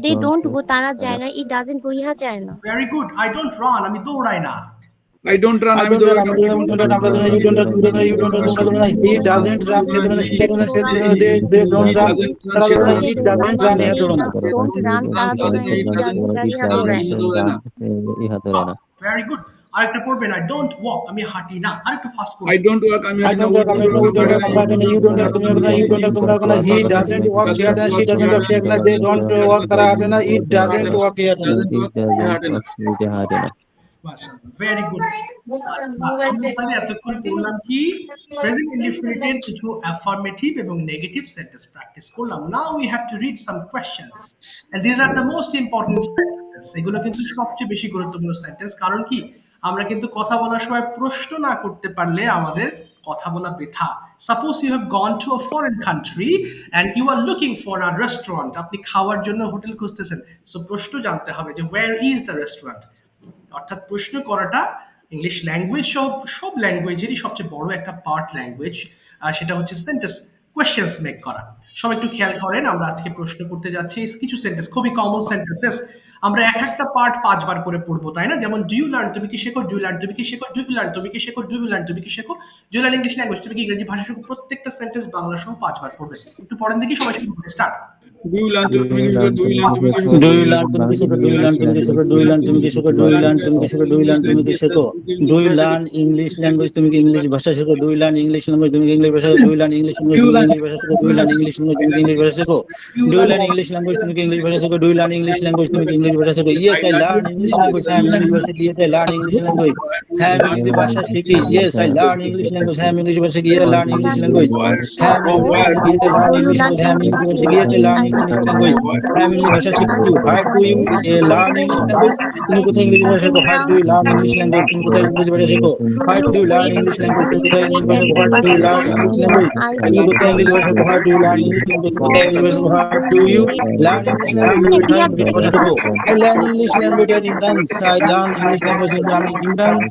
they don't go তারা যায় না, it doesn't go ইহা যায় না। Very good. I don't run আমি দৌড়াই না। I don't run. I আমি don't run, দৌড়াই না। আমরা don't run, আমরা don't, you don't run, you don't run, you don't run, তোমরা don't run, he doesn't run সে জানে, she doesn't, সে জানে, they don't run তারা জানে, it doesn't run ইহা দৌড়ায় না। don't run তারা দৌড়ায় না, it doesn't run ইহা দৌড়ায় না। দৌড়ায় না। Very good. আরেকটা পড়বেন, আই ডোন্ট ওয়াক আমি হাঁটি না, আরেকটু ফাস্ট I করবেন। don't work. আমি I don't work, আমি we don't work, আমরা জানি, you don't work তুমি জানো, you don't work তোমরা জানো, he doesn't work সে জানে, she doesn't work সে জানে, they don't work তারা হাঁটে না, it doesn't work ইহা জানে। doesn't work, ইহা হাঁটে না। মাশাআল্লাহ, ভেরি গুড। আমরা এতক্ষণ পড়লাম কি প্রেজেন্ট ইনডিফিনিটের কিছু অ্যাফার্মেটিভ এবং নেগেটিভ সেন্টেন্স প্র্যাকটিস করলাম। Now we have to read some questions and this are the most important sentences. এগুলো কিন্তু সবচেয়ে বেশি গুরুত্বপূর্ণ সেন্টেন্স, কারণ কি আমরা কিন্তু কথা বলার সময় প্রশ্ন না করতে পারলে আমাদের কথা বলা বৃথা। Suppose you have gone to a foreign country and you are looking for a restaurant, আপনি খাওয়ার জন্য হোটেল খুঁজতেছেন, সো প্রশ্ন জানতে হবে যে ওয়্যার ইজ দ্য রেস্টুরেন্ট। অর্থাৎ প্রশ্ন করাটা ইংলিশ ল্যাঙ্গুয়েজ সব ল্যাঙ্গুয়েজেরই সবচেয়ে বড় একটা পার্ট ল্যাঙ্গুয়েজ, সেটা হচ্ছে সেন্টেন্স কোয়েশ্চেন্স মেক করা। সবাই একটু খেয়াল করেন, আমরা আজকে প্রশ্ন করতে যাচ্ছি কিছু সেন্টেন্স, খুবই কমন সেন্টেন্সেস। আমরা এক একটা পার্ট 5 বার করে পড়বো, তাই না? যেমন ডু ইউ লার্ন তুমি কি শেখো, ডু ইউ লার্ন তুমি কি শেখো, ডু ইউ লার্ন তুমি কি শেখো, ডু ইউ লার্ন তুমি কি শেখো, do you learn English language তুমি কি ইংরেজি ভাষা শেখো। প্রত্যেকটা সেন্টেন্স বাংলা সহ 5 বার পড়বে। একটু পড়েন দেখি, সবাই শুরু করে স্টার্ট। Do you learn তুমি কি শেখো? Do you learn তুমি কি শেখো? Do you learn তুমি কি শেখো, do you learn তুমি কি শেখো, do you learn তুমি কি শেখো, do you learn তুমি কি শেখো, do you learn তুমি কি শেখো, do you learn English language তুমি কি ইংলিশ ভাষা শেখো, do you learn English language তুমি কি ইংলিশ ভাষা, do you learn English language তুমি কি ইংলিশ ভাষা শেখো, do you learn English language তুমি কি ইংলিশ ভাষা শেখো, do you learn English language তুমি কি ইংলিশ ভাষা শেখো, do you learn English language তুমি কি ইংলিশ ভাষা শেখো। Yes, I learn English language, I am English ভাষা, yes, I learn English language, হ্যাঁ আমি ইংরেজি ভাষা শিখি, yes, I learn English language, হ্যাঁ আমি ইংলিশ ভাষা শিখি, yes, I learn English language, হ্যাঁ আমি ইংরেজি ভাষা শিখি, yes, I learn English language, হ্যাঁ আমি ইংরেজি ভাষা শিখি, yes, I learn English language, হ্যাঁ আমি ইংরেজি ভাষা শিখি। Why do you learn English language? তুমি কোথায় ইংরেজি ভাষা শেখো? Why do you learn English language? তুমি কোথায় ইংরেজি ভাষা শেখো? Why do you learn English language? তুমি কোথায় ইংরেজি ভাষা শেখো? Why do you learn English language? তুমি কোথায় ইংরেজি ভাষা শেখো? Why do you learn English language? কোথায় ইংরেজি ভাষা শেখো? Why do you learn English language? তুমি কোথায় ইংরেজি ভাষা শেখো? I learn English language at Imran's. I learn English language at Imran's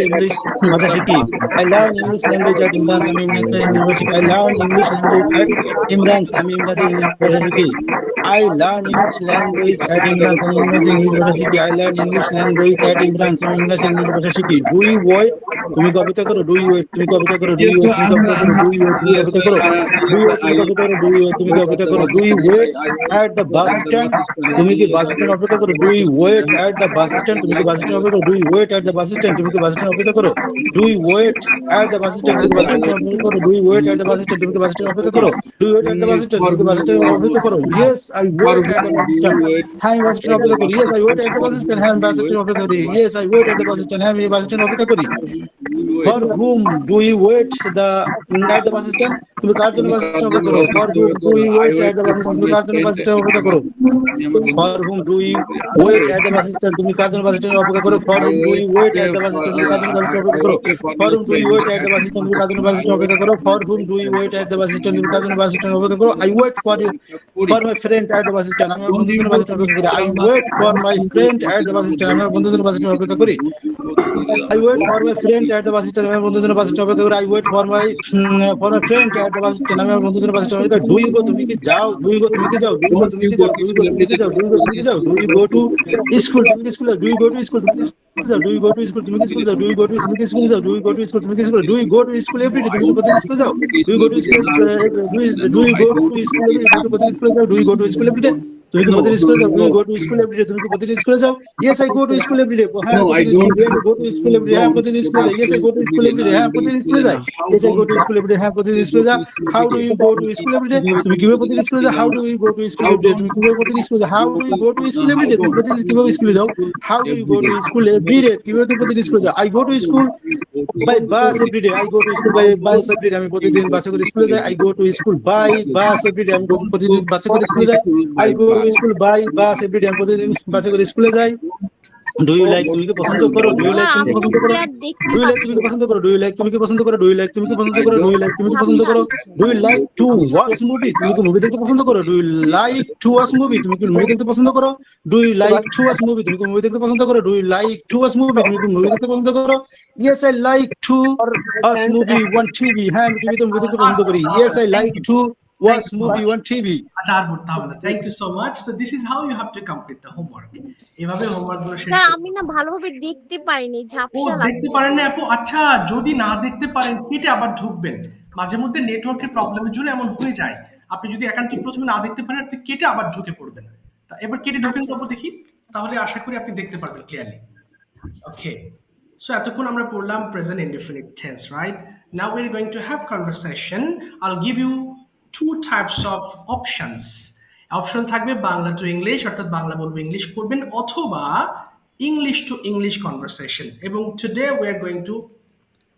English ভাষা শিখি। I learn English language at Imran's. আমি ইংলিশ ভাষা শিখি। I learn English language at Imran's. আমি ইংরেজি ভাষা শিখি। I learn English language at Imran's. আমি ইংরেজি ভাষা শিখি। I learn English language at Imran's. আমি ইংরেজি ভাষা শিখি। Do you wait? তুমি কবিতা করো, do you wait? তুমি কবিতা করো, do you wait? তুমি কবিতা করো, do you wait? তুমি কবিতা করো, do you wait? তুমি কবিতা করো, do you wait? তুমি কবিতা করো, do you wait at the bus stand? তুমি কি বাস স্ট্যান্ড অপেক্ষা করো, do you wait at the bus stand? তুমি কি বাস স্ট্যান্ড অপেক্ষা করো, do you wait at the bus stand? তুমি কি বাস স্ট্যান্ড অপেক্ষা করো, do you wait at the bus stand? তুমি কি বাস স্ট্যান্ড অপেক্ষা করো, do you wait at the bus stand? তুমি কি বাস স্ট্যান্ড অপেক্ষা করো, do you wait at the bus stand? তুমি কি বাস স্ট্যান্ড অপেক্ষা করো। Yes, I wait at the bus stand. হ্যাঁ আমি বাস স্ট্যান্ড অপেক্ষা করি। Yes, I wait at the bus stand. হ্যাঁ আমি বাস স্ট্যান্ড অপেক্ষা করি। Yes, I wait at the bus stand. হ্যাঁ আমি বাস স্ট্যান্ড অপেক্ষা করি। For whom do you wait at the bus stand? তুমি কার জন্য বাস স্ট্যান্ডে অপেক্ষা করো? For whom do you wait at the bus stand? তুমি কার জন্য বাস স্ট্যান্ডে অপেক্ষা করো? For whom do you wait at the bus stand? তুমি কার জন্য বাস স্ট্যান্ডে অপেক্ষা করো? For whom do you wait at the bus stand? তুমি কার জন্য বাস স্ট্যান্ডে অপেক্ষা করো? For whom do you wait at the bus stand? তুমি কার জন্য বাস স্ট্যান্ডে অপেক্ষা করো? For whom do you wait at the bus stand? তুমি কার জন্য বাস স্ট্যান্ডে অপেক্ষা করো? I wait for you for my friend at the bus stand. আমি আমার বন্ধুর জন্য বাস স্ট্যান্ডে অপেক্ষা করি. I wait for my friend at the bus stand. আমি আমার বন্ধুর জন্য বাস স্ট্যান্ডে অপেক্ষা করি. I wait for my friend at the bus stand. আমি আমার বন্ধুর জন্য বাস স্ট্যান্ডে অপেক্ষা করি. I wait for my friend at the bus stand. আমি আমার বন্ধুর জন্য বাস স্ট্যান্ডে অপেক্ষা করি. Do you go? তুমি কি যাও? Do you go? তুমি কি যাও? Do you go? তুমি কি যাও? Do you go? তুমি কি যাও? Do you go? তুমি কি যাও? Do you go to school? তুমি কি স্কুল যাও? Do you go to school? তুমি কি স্কুল যাও? Do you go to school? তুমি কি স্কুল যাও? Do you go to তুমি কি স্কুল যাও? Do you go to school? তুমি কি school? Do you go to school every day? তুমি কি প্রতিদিন স্কুল যাও? Do you go to school? Do you go to school every day? তুমি কি প্রতিদিন স্কুল যাও? Do you go to school every day? তুমি কি প্রতিদিন স্কুলে যাও? Do you go to school every day? তুমি কি প্রতিদিন স্কুলে যাও? Yes, I go to school every day. হ্যাঁ, No, I প্রতিদিন don't. স্কুলে go to school every day. হ্যাঁ, প্রতিদিন স্কুলে যাই। Yes, I go to school every day. হ্যাঁ, প্রতিদিন স্কুলে যাই। Yes, I go to school every day. হ্যাঁ, প্রতিদিন স্কুলে যাও। How do you go to school every day? তুমি কিভাবে প্রতিদিন স্কুলে যাও? How do you go to school every day? তুমি কিভাবে প্রতিদিন স্কুলে যাও? How do you go to school every day? তুমি প্রতিদিন কিভাবে স্কুলে যাও? How do you go to school every day? কিভাবে তুমি প্রতিদিন স্কুলে যাও? I go to school by bus every day. I go to school by bus every day. আমি প্রতিদিন বাসে করে স্কুলে যাই। I go to school by bus every day. আমি প্রতিদিন বাসে করে স্কুলে যাই। I go to school by bus every day. আমি প্রতিদিন বাসে করে স্কুলে যাই। Do you like? তুমি কি পছন্দ করো? Do you like? তুমি কি পছন্দ করো? Do you like? তুমি কি পছন্দ করো? Do you like? তুমি কি পছন্দ করো? Do you like? তুমি কি পছন্দ করো? Do you like? তুমি কি পছন্দ করো? Do you like to watch movie? তুমি কি মুভি দেখতে পছন্দ করো? Do you like to watch movie? তুমি কি মুভি দেখতে পছন্দ করো? Do you like to watch movie? তুমি কি মুভি দেখতে পছন্দ করো? Do you like to watch movie? তুমি কি মুভি দেখতে পছন্দ করো? Yes, I like to watch movie on TV. হ্যাঁ, আমি টিভিতে মুভি দেখতে পছন্দ করি. Yes, I like to watch movie on TV. আচ্ছা আর পড়তে হবে না। Thank you so much. So this is how you have to complete the homework. এভাবে হোমওয়ার্ক গুলো শেষ স্যার করতে আমি না ভালোভাবে দেখতে পারিনি, ও ঝাপসা দেখতে লাগছে। পারেন না আপু? আচ্ছা যদি না দেখতে পারেন কেটে আবার ঢুকবেন। মাঝে মধ্যে নেটওয়ার্কের প্রবলেমের জন্য এমন হয়ে যায়। আপনি যদি একান্তই প্রথমে না দেখতে পারেন আপনি কেটে আবার ঢুকে পড়বেন। তা এবার কেটে ঢোকেন তো আপু দেখি। তাহলে আশা করি আপনি দেখতে পারবেন ক্লিয়ারলি। ওকে। সো এতক্ষণ আমরা পড়লাম present indefinite tense, right? Now we are going to have conversation. I'll give you two types of options. Option থাকবে বাংলা টু ইংলিশ, অর্থাৎ বাংলা বলবো ইংলিশ করবেন, অথবা ইংলিশ টু ইংলিশ কনভারসেশন। এবং today we are going to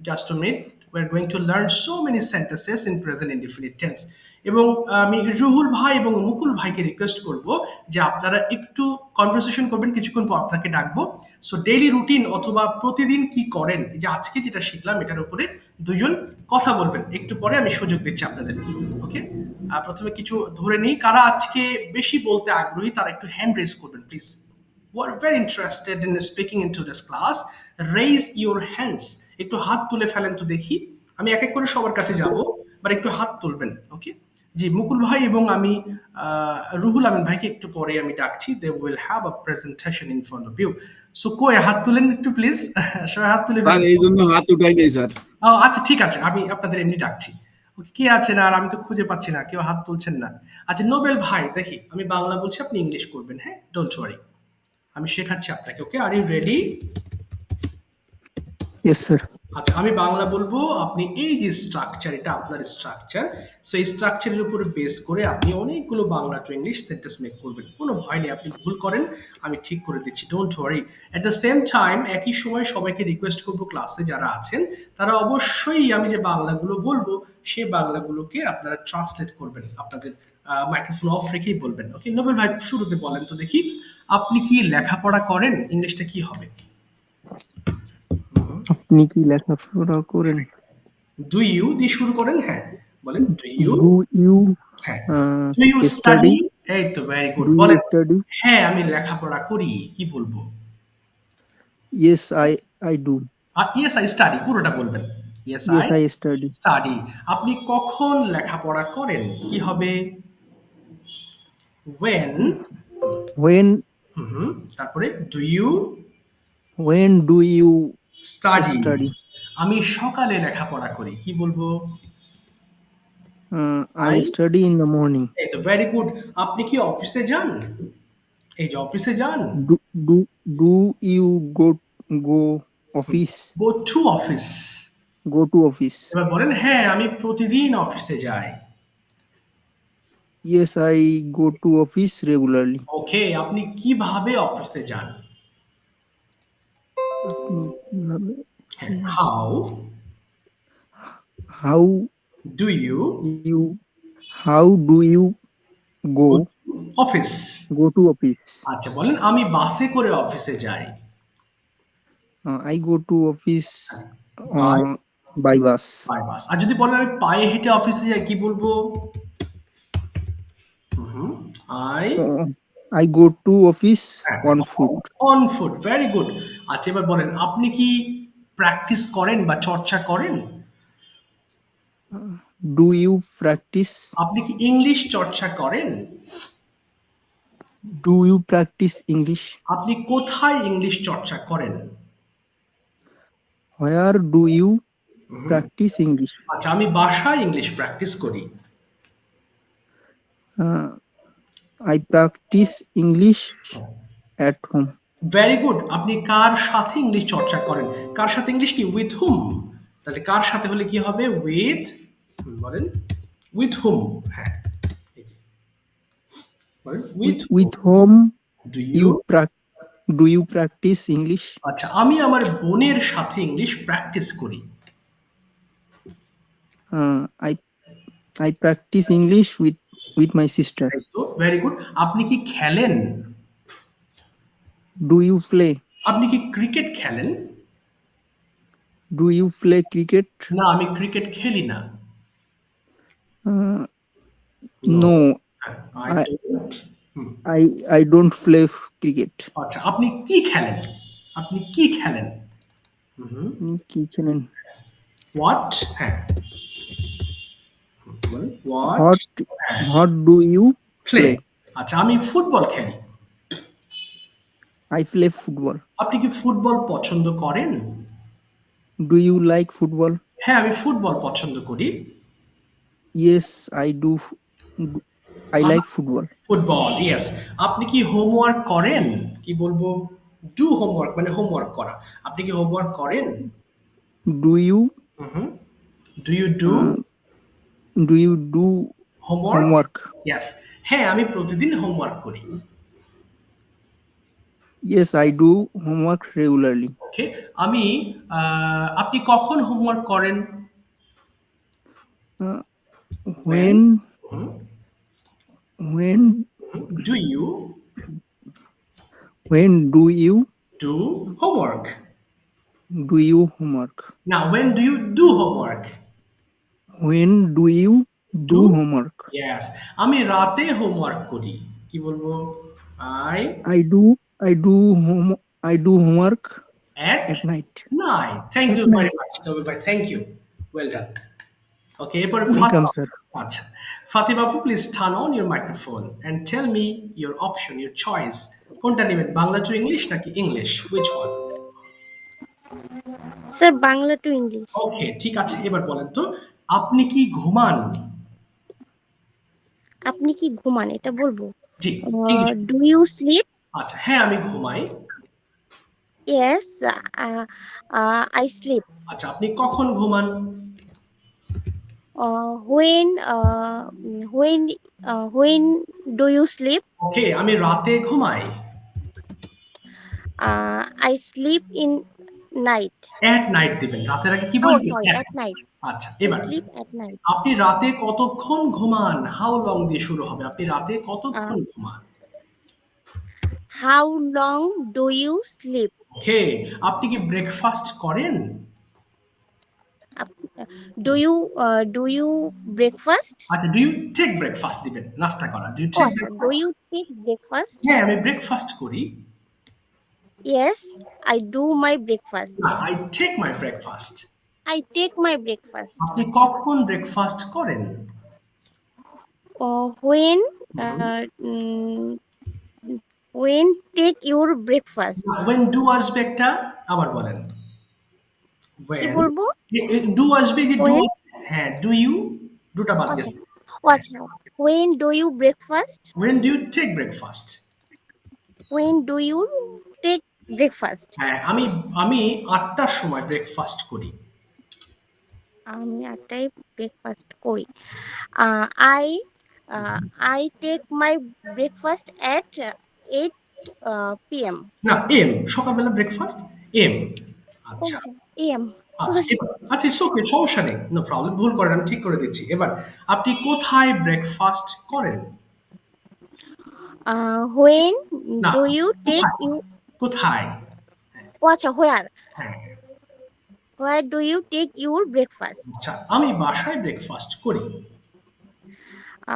just a minute, we're going to learn so many sentences in present indefinite tense. এবং আমি রুহুল ভাই এবং মুকুল ভাইকে রিকোয়েস্ট করব যে আপনারা একটু কনভারসেশন করবেন, কিছুক্ষণ পর আপনাকে ডাকবো। সো ডেইলি রুটিন অথবা প্রতিদিন কি করেন, এই যে আজকে যেটা শিখলাম এটার উপরে দুজন কথা বলবেন। একটু পরে আমি সুযোগ দিচ্ছি আপনাদের। ওকে, প্রথমে কিছু ধরে নিই, কারা আজকে বেশি বলতে আগ্রহী তারা একটু হ্যান্ড রেজ করবেন please. who are very interested in speaking into this class, raise your hands. একটু হাত তুলে ফেলেন তো দেখি। আমি এক এক করে সবার কাছে যাব, বাট একটু হাত তুলবেন। ওকে, জি মুকুল ভাই এবং আমি রুহুল আমিন ভাইকে একটু পরে আমি ডাকছি। They will have a presentation in front of you. So কই হাত তুলেন একটু প্লিজ, সবাই হাত তুলে স্যার ফেলেন। এই জন্য হাত উঠাই নাই স্যার। আচ্ছা ঠিক আছে, আমি আপনাদের এমনি ডাকছি। ওকে, কে আছেন? আর আমি তো খুঁজে পাচ্ছি না, কেউ হাত তুলছেন না। আচ্ছা নোবেল ভাই, দেখি আমি বাংলা বলছি আপনি ইংলিশ করবেন। হ্যাঁ, ডোন্ট ওয়ারি, আমি শেখাচ্ছি আপনাকে। Okay, are you ready? Yes sir. আচ্ছা আমি বাংলা বলবো, আপনি এই যে স্ট্রাকচার, এটা আপনার স্ট্রাকচার। সো এই স্ট্রাকচারের উপর বেস করে আপনি অনেকগুলো Bangla to English sentence make করবেন। কোনো ভয় নেই, আপনি ভুল করেন আমি ঠিক করে দিচ্ছি, don't worry. At the same time একই সময় সবাইকে রিকোয়েস্ট করবো ক্লাসে যারা আছেন তারা অবশ্যই আমি যে বাংলাগুলো বলবো সেই বাংলাগুলোকে আপনারা ট্রান্সলেট করবেন, আপনাদের মাইক্রোফোন অফ রেখেই বলবেন। ওকে, নোবেল ভাই শুরুতে বলেন তো দেখি, আপনি কি লেখাপড়া করেন? ইংলিশটা কি হবে? আপনি কি লেখাপড়া করেন? ডু ইউ দিয়ে শুরু করেন। হ্যাঁ বলেন, ডু ইউ। ডু ইউ হ্যাঁ, ডু ইউ স্টাডি? স্টাডি? এই তো ভেরি গুড। ডু ইউ বলেন, স্টাডি? হ্যাঁ আমি লেখাপড়া করি, কি বলবো? Yes I do. Yes I study পুরোটা বলবেন। Yes yes I I study. Study. আপনি কখন লেখাপড়া করেন? কি হবে? when। হোয়েন তারপরে do you when do you study? Study? আমি সকালে লেখাপড়া করি, কি বলবো? I study in the morning. এই তো ভেরি গুড। আপনি কি অফিসে যান? এই যে অফিসে যান। Do you go office? Go to office. Go to office. এবার বলেন, হ্যাঁ আমি প্রতিদিন অফিসে যাই। Yes I go to office regularly. Okay, আপনি কিভাবে অফিসে যান? আপনি কিভাবে? How how do you you how do you go office? To office? আচ্ছা বলেন, আমি বাসে করে অফিসে যাই। I go to office by by bus. By bus. আর যদি বলেন আমি পায়ে হেঁটে অফিসে যাই, কি বলবো? I I go to office হ্যাঁ, on foot. On foot. Very good. আচ্ছা এবার বলেন, আপনি কি প্র্যাকটিস করেন বা চর্চা করেন? Do you practice? আপনি কি ইংলিশ চর্চা করেন? Do you practice English? আপনি কোথায় ইংলিশ চর্চা করেন? Where do you practice English? আচ্ছা, আমি বাসায় ইংলিশ প্র্যাকটিস করি। I practice English at home. Very good. আপনি কার সাথে ইংলিশ চর্চা করেন? কার সাথে ইংলিশ কি? উইথ হুম। তাহলে কার সাথে হলে কি হবে? উইথ, বলেন উইথ হুম। হ্যাঁ, এই যে, বলেন with with home do you you. Do you practice English? আচ্ছা, আমি আমার বোনের সাথে ইংলিশ প্র্যাকটিস করি। I I practice English with my sister. তো ভেরি গুড। আপনি কি খেলেন? Do you play? আপনি কি ক্রিকেট খেলেন? Do you play cricket? না, আমি ক্রিকেট খেলি না। No, I don't. I don't play cricket. আচ্ছা, আপনি কি খেলেন? আপনি কি খেলেন? কি খেলেন? হোয়াট? হ্যাঁ, বলেন what what do you play. Play? আচ্ছা, আমি ফুটবল খেলি। I play football. আপনি কি ফুটবল পছন্দ করেন? Do you like football? হ্যাঁ, আমি ফুটবল পছন্দ করি। Yes I do, I like football. Football, yes. আপনি কি হোমওয়ার্ক করেন? কি বলবো? ডু হোমওয়ার্ক মানে হোমওয়ার্ক করা। আপনি কি হোমওয়ার্ক করেন? Do you do you do do homework? Homework? Yes. হ্যাঁ, আমি প্রতিদিন হোমওয়ার্ক করি। Yes I do homework regularly. Okay. আমি আপনি কখন হোমওয়ার্ক করেন? When when do you when do you do homework? Do you homework? না, when do you do homework? When do you do homework? Yes. আমি রাতে homework করি। কি বলবো? I I do homework at at night. night. Thank At you very night. much, Tobir bhai. Thank you. Well done. Okay, এরপরে welcome sir. আচ্ছা, ফাতিমা আপু, please turn on your microphone and tell me your option, your choice. কোনটা নেবেন, Bangla to English নাকি English? Which one? Sir Bangla to English. Okay, ঠিক আছে। এবার বলেন তো, আপনি কি ঘুমান? আপনি কি ঘুমান এটা বলবো? জি, ইংলিশ। Do you sleep? আচ্ছা, হ্যাঁ আমি ঘুমাই। Yes I sleep. আচ্ছা, আপনি কখন ঘুমান? When when do you sleep? Okay, আমি রাতে ঘুমাই। I sleep in night. At night দিবেন, রাতের আগে কি ও বলবেন? Sorry, At। At night. আচ্ছা, আই এবার স্লিপ অ্যাট নাইট। আপনি রাতে কতক্ষণ ঘুমান? হাউ লং দিয়ে শুরু হবে। আপনি রাতে কতক্ষণ ঘুমান? How long do you sleep? Okay, আপনি কি ব্রেকফাস্ট করেন? Do you breakfast? আচ্ছা, ডু ইউ টেক ব্রেকফাস্ট দিবেন, নাস্তা করা। ডু ইউ ও টেক আচ্ছা, do breakfast? You take breakfast? হ্যাঁ, আমি ব্রেকফাস্ট করি। Yes I do my breakfast. না, I take my breakfast. I take my breakfast. আপনি কখন ব্রেকফাস্ট করেন? When take your breakfast? when do আসবে একটা, আবার বলেন। কি when বলবো? ডু আসবে, যে ডু, When? হ্যাঁ ডু ইউ, দুটা বাদ আচ্ছা গেছে। আচ্ছা, when do you breakfast? when do you take breakfast? When do you take breakfast? হ্যাঁ, আমি 8টার সময় ব্রেকফাস্ট করি। আমি 8টায় ব্রেকফাস্ট করি। I I take my breakfast at 8 p.m. না, এম, সকালবেলা ব্রেকফাস্ট এম। আচ্ছা, AM. আচ্ছা Sorry. আচ্ছা ইটস ওকে, সমস্যা নেই, নো প্রবলেম, ভুল করেন, আমি ঠিক করে দিচ্ছি। এবার আপনি কোথায় ব্রেকফাস্ট করেন? When না, do you take কোথায়? you? কোথায়? ও আচ্ছা, where? হ্যাঁ, Where do you take your breakfast? আচ্ছা আমি বাসায় ব্রেকফাস্ট করি।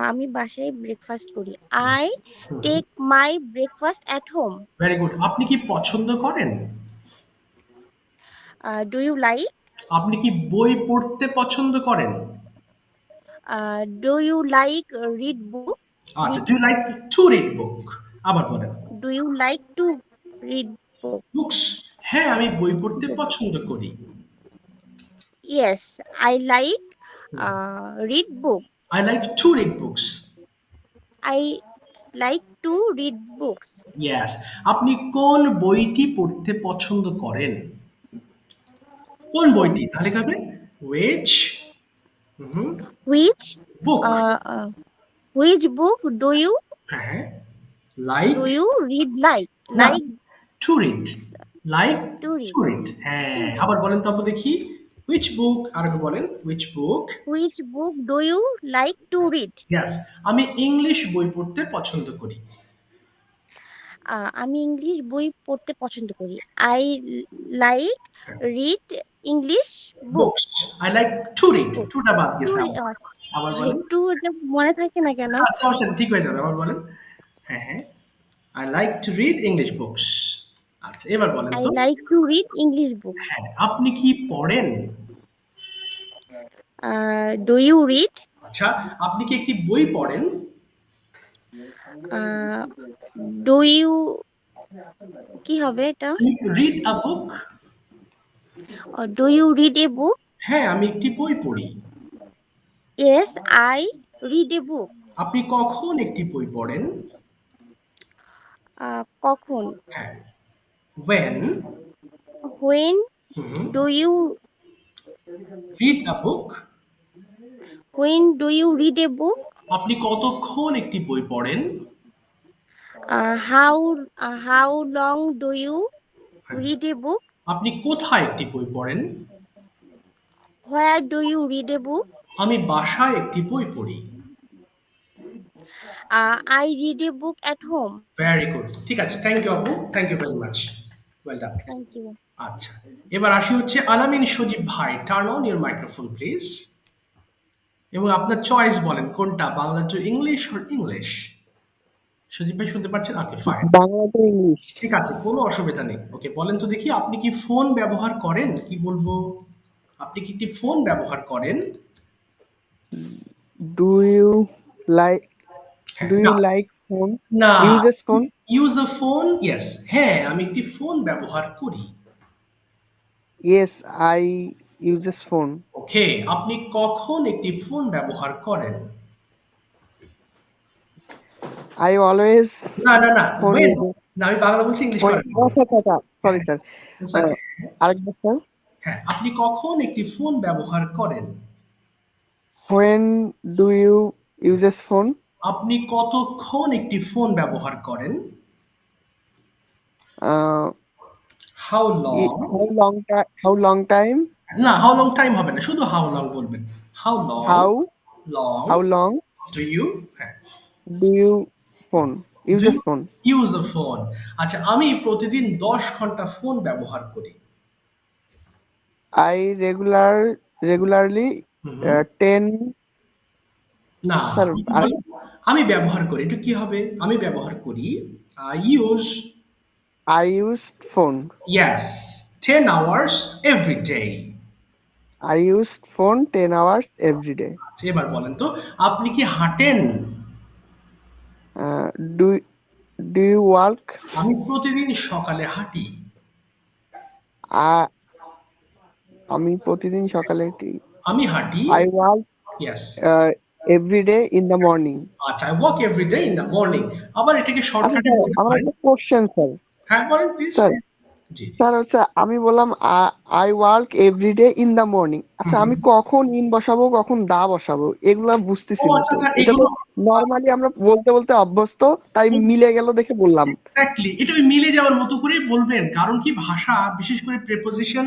আমি বাসায় ব্রেকফাস্ট করি। I take my breakfast at home. Very good. আপনি কি পছন্দ করেন? Do you like? আপনি কি বই পড়তে পছন্দ করেন? Do you like read book? আচ্ছা, Read. Do you like to read book? আবার বলেন। Do you like to read book? Books? হ্যাঁ, আমি বই পড়তে Books. পছন্দ করি। Yes, I like read book. I like to read books. I like to read books. Yes. আপনি কোন বইটি পড়তে পছন্দ করেন? কোন বইটি? তাহলে কি হবে? Which Which book? which book do you হ্যাঁ, লাইক read like? না, Like to read. Like to read. To read. হ্যাঁ, আবার বলেন তো আপু দেখি। হুইচ বুক? আরেকবার বলেন। Which book? Which book do you like to read? Yes. আমি ইংলিশ বই পড়তে পছন্দ করি। আমি ইংলিশ বই পড়তে পছন্দ করি। I like read English book. Books. I like to read. Book. টুটা বাদ To গেছে read. আবার। আচ্ছা, আবার বলেন। একটু এটা মনে থাকে না কেন? সমস্যা নেই, ঠিক হয়ে যাবে। আবার বলেন। হ্যাঁ, হ্যাঁ। I like to read English books. আচ্ছা, এবার বলেন I তো। like to read English books. হ্যাঁ, আপনি কি পড়েন? Do you read? আচ্ছা, আপনি কি একটি বই পড়েন? Do you কি হবে এটা? Read a book? Do you read a book? হ্যাঁ, আমি একটি বই পড়ি। Yes, I read a book. আপনি কখন একটি বই পড়েন? কখন? হ্যাঁ, when When do you read a book? read a book? আপনি কতক্ষণ একটি বই পড়েন? How long do you read a book? আপনি কোথায় একটি বই পড়েন? Where do you read a book? আমি বাসায় একটি বই পড়ি। I read a book at home. Very good. ঠিক আছে, থ্যাংক ইউ আপু, thank you very much, well done. Thank you. আচ্ছা, এবার আসি হচ্ছে আলামিন সজীব ভাই, turn on your microphone please, এবং আপনার চয়েস বলেন কোনটা, Bangla to English or English? Sajib ভাই শুনতে পাচ্ছেন? Okay fine, Bangla to English. ঠিক আছে, কোনো অসুবিধা নেই। ওকে, বলেন তো দেখি, আপনি কি ফোন ব্যবহার করেন? কি বলবো, আপনি কি একটি ফোন ব্যবহার করেন? ডু ইউ লাইক হ্যাঁ, ফোন? না, uses phone? Use a phone? Yes, হ্যাঁ আমি একটি ফোন ব্যবহার করি। Yes, I uses phone. Okay, আপনি কখন একটি ফোন ব্যবহার করেন? আই অলওয়েজ না না না, ফোন when? ইউজেস। না, আমি বাংলা বলছি, ইংলিশ করেন। আচ্ছা, সরি স্যার। It's okay. আরেকবার স্যার। হ্যাঁ, আপনি কখন একটি ফোন ব্যবহার করেন? When do you uses phone? আপনি কতক্ষণ একটি ফোন ব্যবহার করেন? How long? How long time? না, হাউ লং টাইম হবে না, শুধু হাউ লং বলবেন। How long? How long do you, হ্যাঁ, do you phone uses phone? Use a phone. আচ্ছা, আমি প্রতিদিন 10 ঘন্টা ফোন ব্যবহার করি। I regularly 10। না, স্যার আমি ব্যবহার করি, এটা কি হবে? আমি ব্যবহার করি, use, I use phone. Yes, 10 hours every day. I use phone 10 hours every day. আচ্ছা, এবার বলেন তো, আপনি কি হাঁটেন? Do you work? আমি প্রতিদিন সকালে হাঁটি। আমি প্রতিদিন সকালে আমি হাঁটি, I work yes. Every day in the morning. আচ্ছা, I walk every day in the morning. আবার এটাকে শর্টকাটে বলতে আমার পারেন। একটা কোশ্চেন স্যার। হ্যাঁ, বলেন please. Sir G, G. Sir হচ্ছে আমি বললাম I work every day in the morning. আচ্ছা, আমি কখন ইন বসাবো, কখন দা বসাবো, এগুলা বুঝতেছি ও না। আচ্ছা, তো আচ্ছা, এটা তো এগুলো নরমালি আমরা বলতে বলতে অভ্যস্ত, তাই মিলে গেল দেখে বললাম। এক্স্যাক্টলি, এটা ওই মিলে যাওয়ার মতো করেই বলবেন, কারণ কি ভাষা, বিশেষ করে প্রেপোজিশন,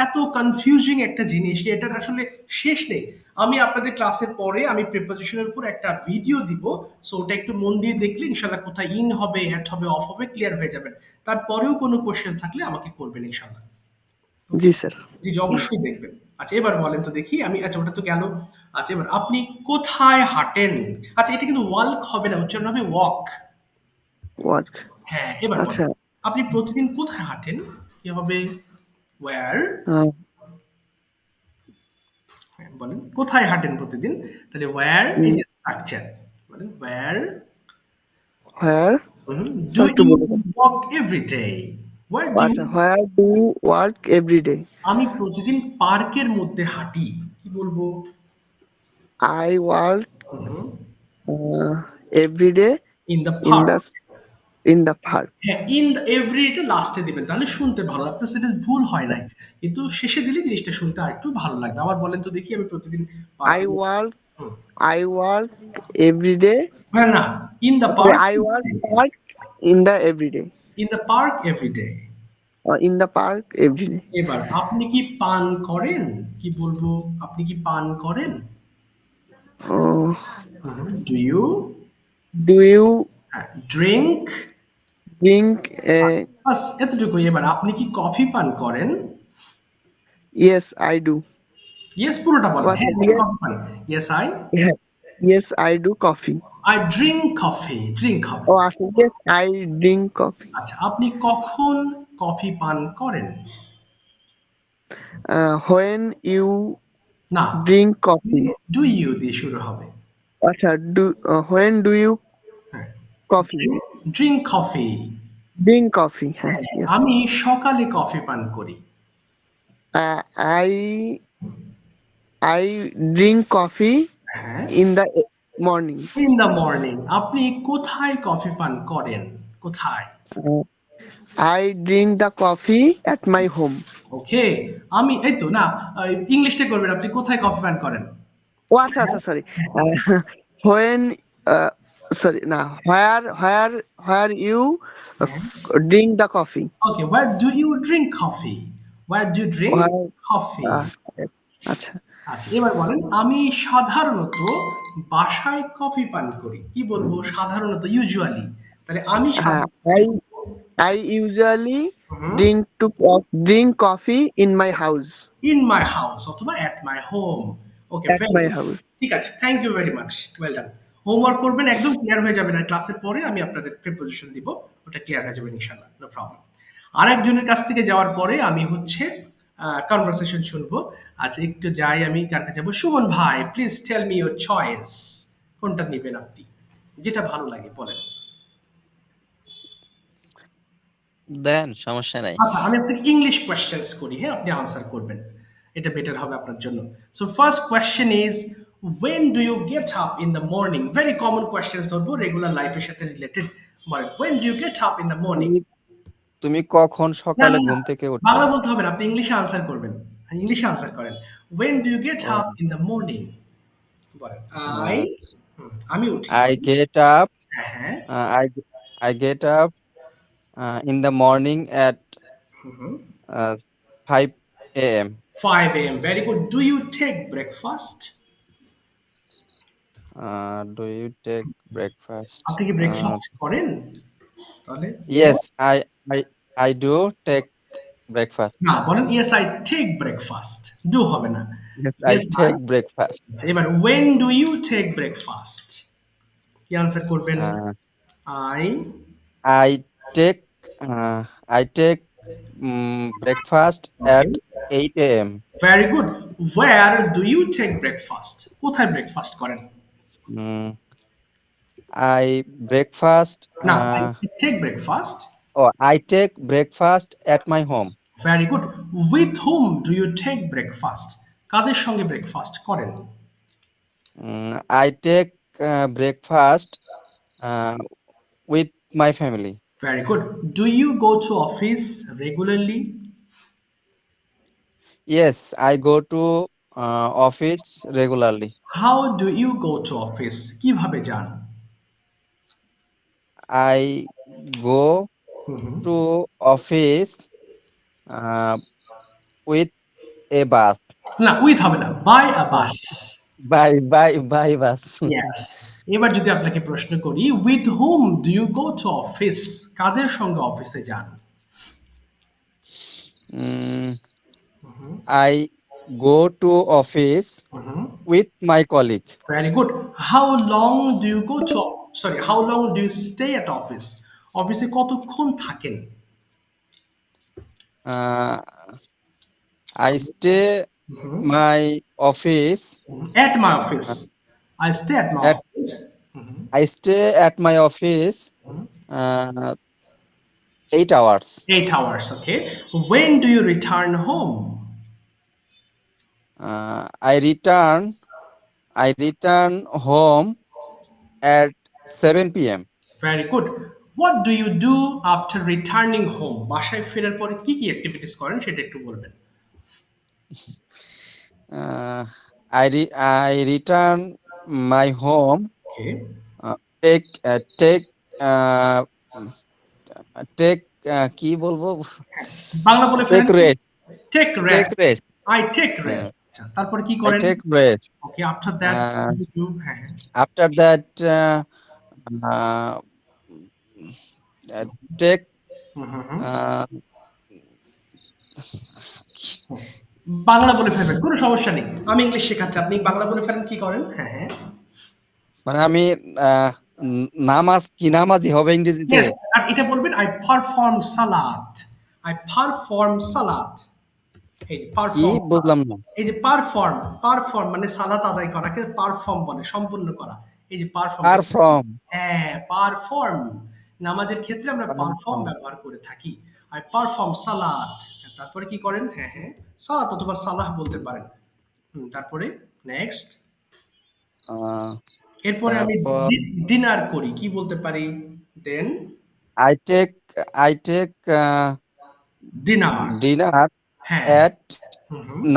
এত কনফিউজিং একটা জিনিস যে এটার আসলে শেষ নেই। আমি আপনাদের ক্লাসের পরে আমি প্রিপোজিশনের উপর একটা ভিডিও দিব, সো ওটা একটু মন দিয়ে দেখলে ইনশাল্লাহ কোথায় ইন হবে, অ্যাট হবে, অফ হবে ক্লিয়ার হয়ে যাবেন। তারপরেও কোনো কোশ্চেন থাকলে আমাকে করবেন ইনশাল্লাহ। জি স্যার। জি, জি, অবশ্যই দেখবেন। আচ্ছা এবার বলেন তো দেখি, আমি আচ্ছা ওটা তো গেল। আচ্ছা এবার আপনি কোথায় হাঁটেন? আচ্ছা এটা কিন্তু ওয়াল্ক হবে না, উচ্চারণ হবে ওয়াক। ওয়ার্ক। হ্যাঁ, এবার বলেন আচ্ছা। আপনি প্রতিদিন কোথায় হাঁটেন? কি হবে? ওয়্যার। আহ, বলেন কোথায় হাঁটেন প্রতিদিন? তাহলে ওয়্যার এই উম, যে স্ট্রাকচার। বলেন ওয়্যার where ডু একটু ইউ বলে দেন। Walk every day? Where do you আচ্ছা, where do you work every day? আমি প্রতিদিন পার্কের মধ্যে হাঁটি। কি বলবো? I work every day in the in park. the park. হ্যাঁ, ইন দ্য এভরি এটা লাস্টে দিবেন তাহলে শুনতে ভালো। আপনার সেন্টেন্স ভুল হয় নাই, কিন্তু শেষে দিলে জিনিসটা শুনতে আরেকটু ভালো লাগবে। আবার বলেন তো দেখি, আমি প্রতিদিন I পার্কে work I work every day. না, in the Sorry, park, I work park in the every day. In the park every day. In the park every day. এবার আপনি কি পান করেন? কি বলবো? আপনি কি পান করেন? Uh, do you do you drink? drink? বাস এতটুকুই। এবার আপনি কি কফি পান করেন? Yes, I do. ইয়েস পুরোটা বলেন। What? হ্যাঁ, আমি Yes, কফি পান। Yes I yes, I do coffee. I drink coffee, drink coffee. Oh, yes, I drink coffee. আচ্ছা আপনি কখন কফি পান করেন? When you না, drink coffee. ডু ইউ দিয়ে শুরু হবে। আচ্ছা, when do you হ্যাঁ, coffee? Drink coffee. Drink coffee. হ্যাঁ, yes. আমি সকালে কফি পান করি। Uh, I I drink coffee হ্যাঁ, in the morning. In the morning. আপনি কোথায় কফি পান করেন? কোথায়? Uh, I drink the coffee at my home. ওকে, আমি এই তো না, ইংলিশটা করবেন। আপনি কোথায় কফি পান করেন? Oh, আচ্ছা, sorry. When sorry, না, where you drink the coffee. Okay, where do you drink coffee? Where do you drink Where, coffee? আচ্ছা, আচ্ছা এবার বলেন আমি সাধারণত বাসায় কফি পান করি। কি বলবো? সাধারণত, ইউজুয়ালি। তাহলে আমি হ্যাঁ, I usually hmm, drink coffee in my house. In my house অথবা at my home. Okay, At my house. ঠিক আছে, thank you very much, well done. Homework করবেন, একদম ক্লিয়ার হয়ে যাবে না। ক্লাসের পরে আমি আপনাদের প্রিপোজিশন দিব, ওটা ক্লিয়ার হয়ে যাবে ইনশাআল্লাহ, নো প্রবলেম। আরেকজনের কাছ থেকে যাওয়ার পরে আমি হচ্ছে কনভারসেশন শুনবো। আচ্ছা একটু যাই, আমি কার কাছে যাবো? সুমন ভাই, please tell me your choice. কোনটা নেবেন আপনি? যেটা ভালো লাগে বলেন। দেন, সমস্যা নাই। আচ্ছা আমি আপনাকে ইংলিশ কোয়েশ্চেন্স করি, হ্যাঁ আপনি আনসার করবেন, এটা বেটার হবে আপনার জন্য। So first question is when do you get up in the morning? Very common questions ধরবো, রেগুলার লাইফের সাথে রিলেটেড। বলেন when do you get up in the morning? তুমি তুমি কখন না সকালে না না, ঘুম থেকে ওঠো? বাংলা বলতে হবে না, আপনি ইংলিশে আনসার করবেন। ইংলিশে আনসার করেন। when do you get ও, up in the morning? বলেন আই, আহ, আমি উঠি। I get up হ্যাঁ হ্যাঁ, uh, I I get up in the morning at hmm, 5 a.m. 5 a.m. Very good. Do you take breakfast? Do you take breakfast? আপনি কি breakfast করেন? তাহলে Yes, I I do take breakfast. না, বলেন yes I take breakfast. Do হবে না। Yes, I yes I. take breakfast. এবার when do you take breakfast? কি আনসার করবেন? Uh, আই। I take I take breakfast okay, at 8 a.m. Very good. where do you take breakfast? কোথায় breakfast করেন? Mm, I breakfast. না, I take breakfast। I take breakfast at my home. Very good. with whom do you take breakfast? কাদের সঙ্গে breakfast করেন? I take breakfast with my family. Very good. do you go to office regularly? Yes, I go to office regularly. how do you go to office? কিভাবে যান? I go hmm, to office uh, with a bus. না, with হবে না, by a bus. By bus. Yes. এবার যদি আপনাকে প্রশ্ন করি, with hmm do you go to office? কাদের সঙ্গে অফিসে যান? Mm, I go to office with my colleague. Very good. How long do you go to, sorry, how long do you stay at office? অফিসে কতক্ষণ থাকেন? Uh, I stay my office. At my office. I stay at my At office. I stay at my office 8 hours. 8 hours, okay. When do you return home? I return home at 7 p.m. Very good. What do you do after returning home? বাসায় ফেরার পরে কি কি activities করেন সেটা একটু বলবেন। I return my home. Okay. Take কি বলবো? বাংলা বলে ফেলেন। Take rest. Take Take rest. rest. I take rest. আচ্ছা, তারপরে কি I করেন? take rest. Okay, after that Uh, you do, হ্যাঁ হ্যাঁ। After that, take বাংলা বলে ফেলবেন, কোনো সমস্যা নেই। আমি ইংলিশ শেখাচ্ছি, আপনি বাংলা বলে ফেলেন, কি করেন? হ্যাঁ হ্যাঁ। মানে আমি নামাজি হবে ইংরেজিতে। Yes, আর এটা বলবেন I perform salat. I perform salat. এই যে কি perform, বুঝলাম না। এই যে পারফর্ম মানে সালাত আদায় করাকে পারফর্ম বলে, সম্পূর্ণ করা। এই যে পারফর্ম, হ্যাঁ, পারফর্ম। নামাজের ক্ষেত্রে আমরা পারফর্ম ব্যবহার করে থাকি। আই পারফর্ম সালাত। তারপরে কি করেন? হ্যাঁ হ্যাঁ, সালাত অথবা সালাহ বলতে পারেন। তারপরে নেক্সট, এরপরে আমি ডিনার করি, কি বলতে পারি? দেন I take dinner হ্যাঁ, at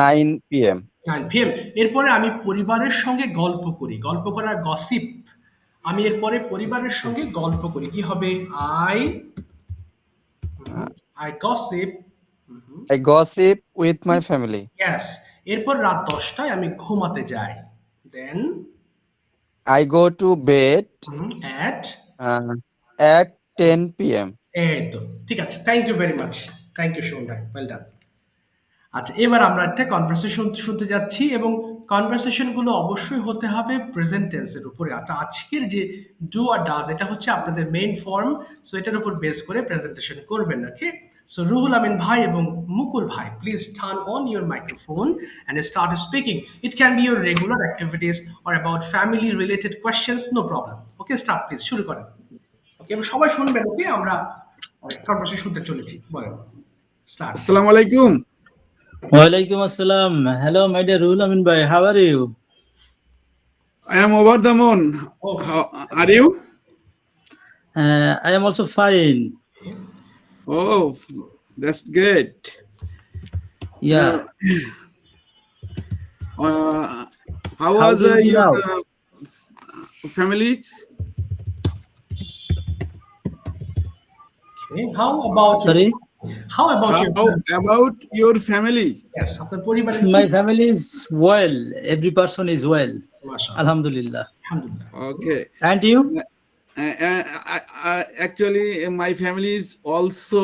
9 p.m. 9 PM। এরপরে আমি পরিবারের সঙ্গে গল্প করি। গল্প করা গসিপ। আমি এরপরে পরিবারের সঙ্গে গল্প করি, কি হবে? I gossip I gossip with my family. yes। এরপর রাত 10টায় আমি ঘুমাতে যাই। দেন I go to bed at at 10 p.m. এই তো ঠিক আছে। Thank you very much. Thank you Suman ভাই, ওয়েল ডান। আচ্ছা, এবার আমরা একটা কনভারসেশন শুনতে যাচ্ছি এবং কনভারসেশন গুলো অবশ্যই হতে হবে প্রেজেন্ট টেন্সের উপরে। আজকের যে ডু আর ডাজ, এটা হচ্ছে আপনাদের মেইন ফর্ম, সো এটার উপর বেস করে প্রেজেন্টেশন করবেন। ওকে, সো রুহুল আমিন ভাই এবং মুকুল ভাই, please turn on your microphone and start speaking. It can be your regular activities or about family related questions, no problem. Okay, start please, শুরু করেন। ওকে, এবার সবাই শুনবেন। ওকে, আমরা কনভারসেশন শুনতে চলেছি, বলেন স্টার্ট। আসসালামু আলাইকুম। Walaikum assalam. Hello, my dear Ruhul Amin bhai. How are you? I am over the moon. Oh. How are you? I am also fine. Oh, that's great. Yeah. How How was do you your now? families? Okay, how about Sorry? how about How your about your family? yes, আপনার পরিবারের My family is well. Every person is well. মাশাআল্লাহ, Alhamdulillah. আলহামদুলিল্লাহ। Okay. And you? Actually, my family is also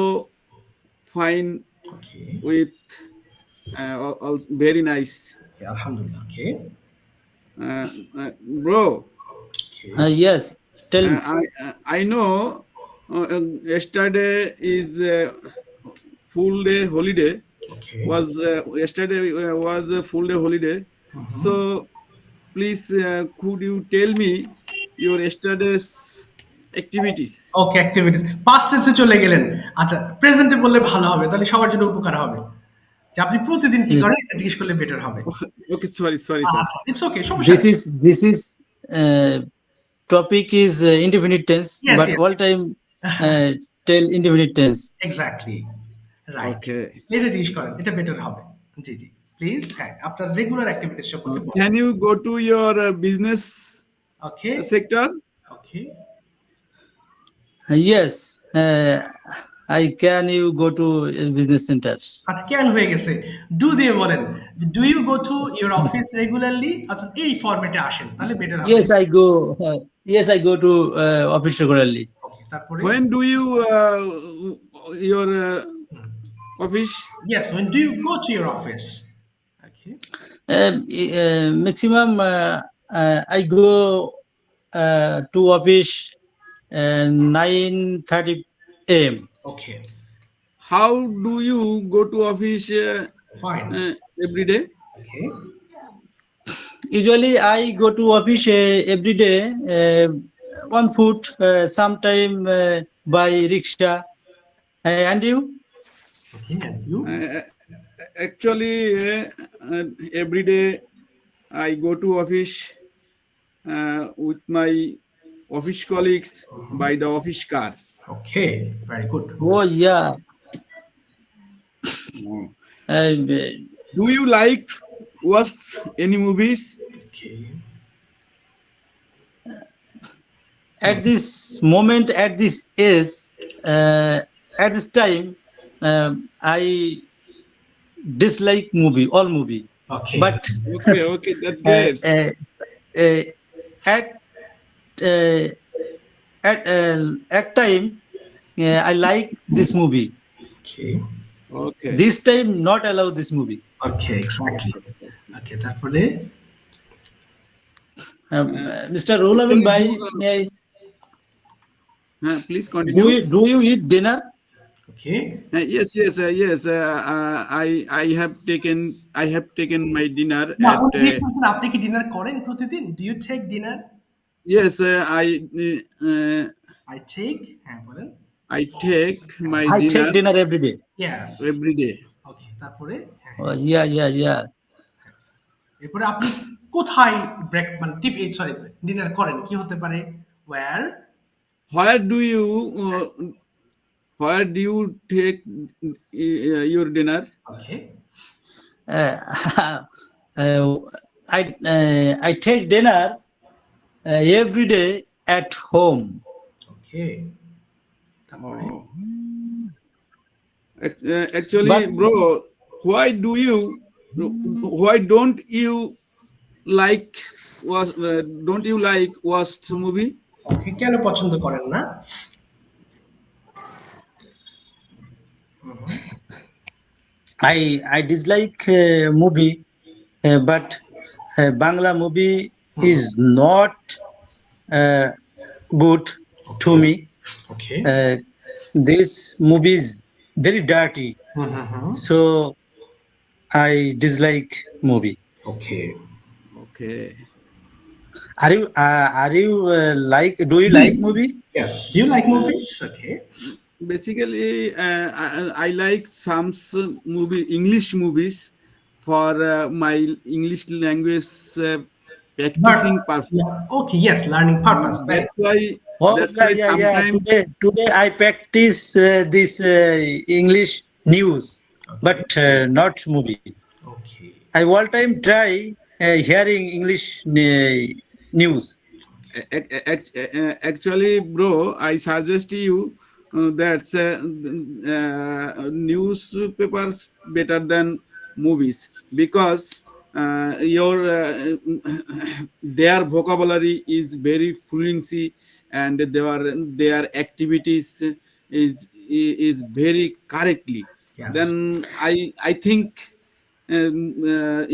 fine Okay, with very nice. okay, আলহামদুলিল্লাহ। Okay, Bro, okay, Yes. Tell me. I know yesterday is full day holiday. okay. Yesterday was a full day holiday. So please could you tell me your yesterday's activities? Okay, activities past টেন্সে চলে গেলেন। আচ্ছা, প্রেজেন্টে বললে ভালো হবে, তাহলে সবার জন্য উপকার হবে। যে আপনি প্রতিদিন কি করেন এটা জিজ্ঞেস করলে বেটার হবে। Okay, sorry sir. It's okay, সমস্যা নেই। This is topic is indefinite tense, Yes, but yes. all time tell indefinite tense. Exactly, right. Okay. এটা জিজ্ঞেস করেন, এটা বেটার হবে। জি জি, প্লিজ। হ্যাঁ, আপনার রেগুলার অ্যাক্টিভিটিস সম্পর্কে বলুন। Can you go to your business okay, sector? Okay, Yes. can you go to business centers? আর ক্যান হয়ে গেছে, ডু দিয়ে বলেন, do you go to your office regularly, অর্থাৎ এই ফরম্যাটে আসেন, তাহলে বেটার হবে। Yes, I go. Yes, I go to office regularly. ওকে, তারপরে When do you your office? Yes, when do you go to your office? Okay, Maximum, I go to office 9:30 a.m. Okay, How do you go to office fine, every day? Okay, Usually, I go to office every day on foot, sometime by rickshaw. And you? Okay, and you? Actually, every day I go to office with my office colleagues by the office car. Okay, very good. Oh, yeah. Do you like watch any movies? Okay, At this moment, at this age, at this time, I dislike all movie. Okay, But Okay, that's great. at at time, I like this movie. Okay, Okay. This time, not allow this movie. Okay, exactly. Okay, তারপরে Mr. Rulamin Bhai, may Please I, continue. do you eat dinner? Okay, Yes. I have taken my dinner না, at. আপনি জিজ্ঞেস করছেন, আপনি কি dinner করেন প্রতিদিন? Do you take dinner? Yes, I take, হ্যাঁ বলেন। I take my I dinner take dinner every day. Yes, every day. ওকে, তারপরে হ্যাঁ, Oh, yeah. এরপরে আপনি কোথায় ব্রেক মানে সরি ডিনার করেন? কি হতে পারে? Where? Where do you take your dinner? Okay, Uh, I take dinner every day at home. Okay, তারপরে Actually, But- bro, why don't you like watch movie? ওকে, কেন পছন্দ করেন না? I dislike movie, but Bangla movie is not good to me. Okay, This movie is very dirty, so I dislike movie. Okay, Okay. Are you like? Do you like movie? Yes, do you like movies? Okay, Basically, I like some English movies for my English language practicing purpose. Okay, yes, learning purpose. That's why. Oh, That's why yeah. sometimes. Today I practice this English news, but not movie. Okay, I all time try hearing English news. Actually, bro, I suggest you that newspapers better than movies, because their vocabulary is very fluency, and their activities is very correctly. Yes. Then I think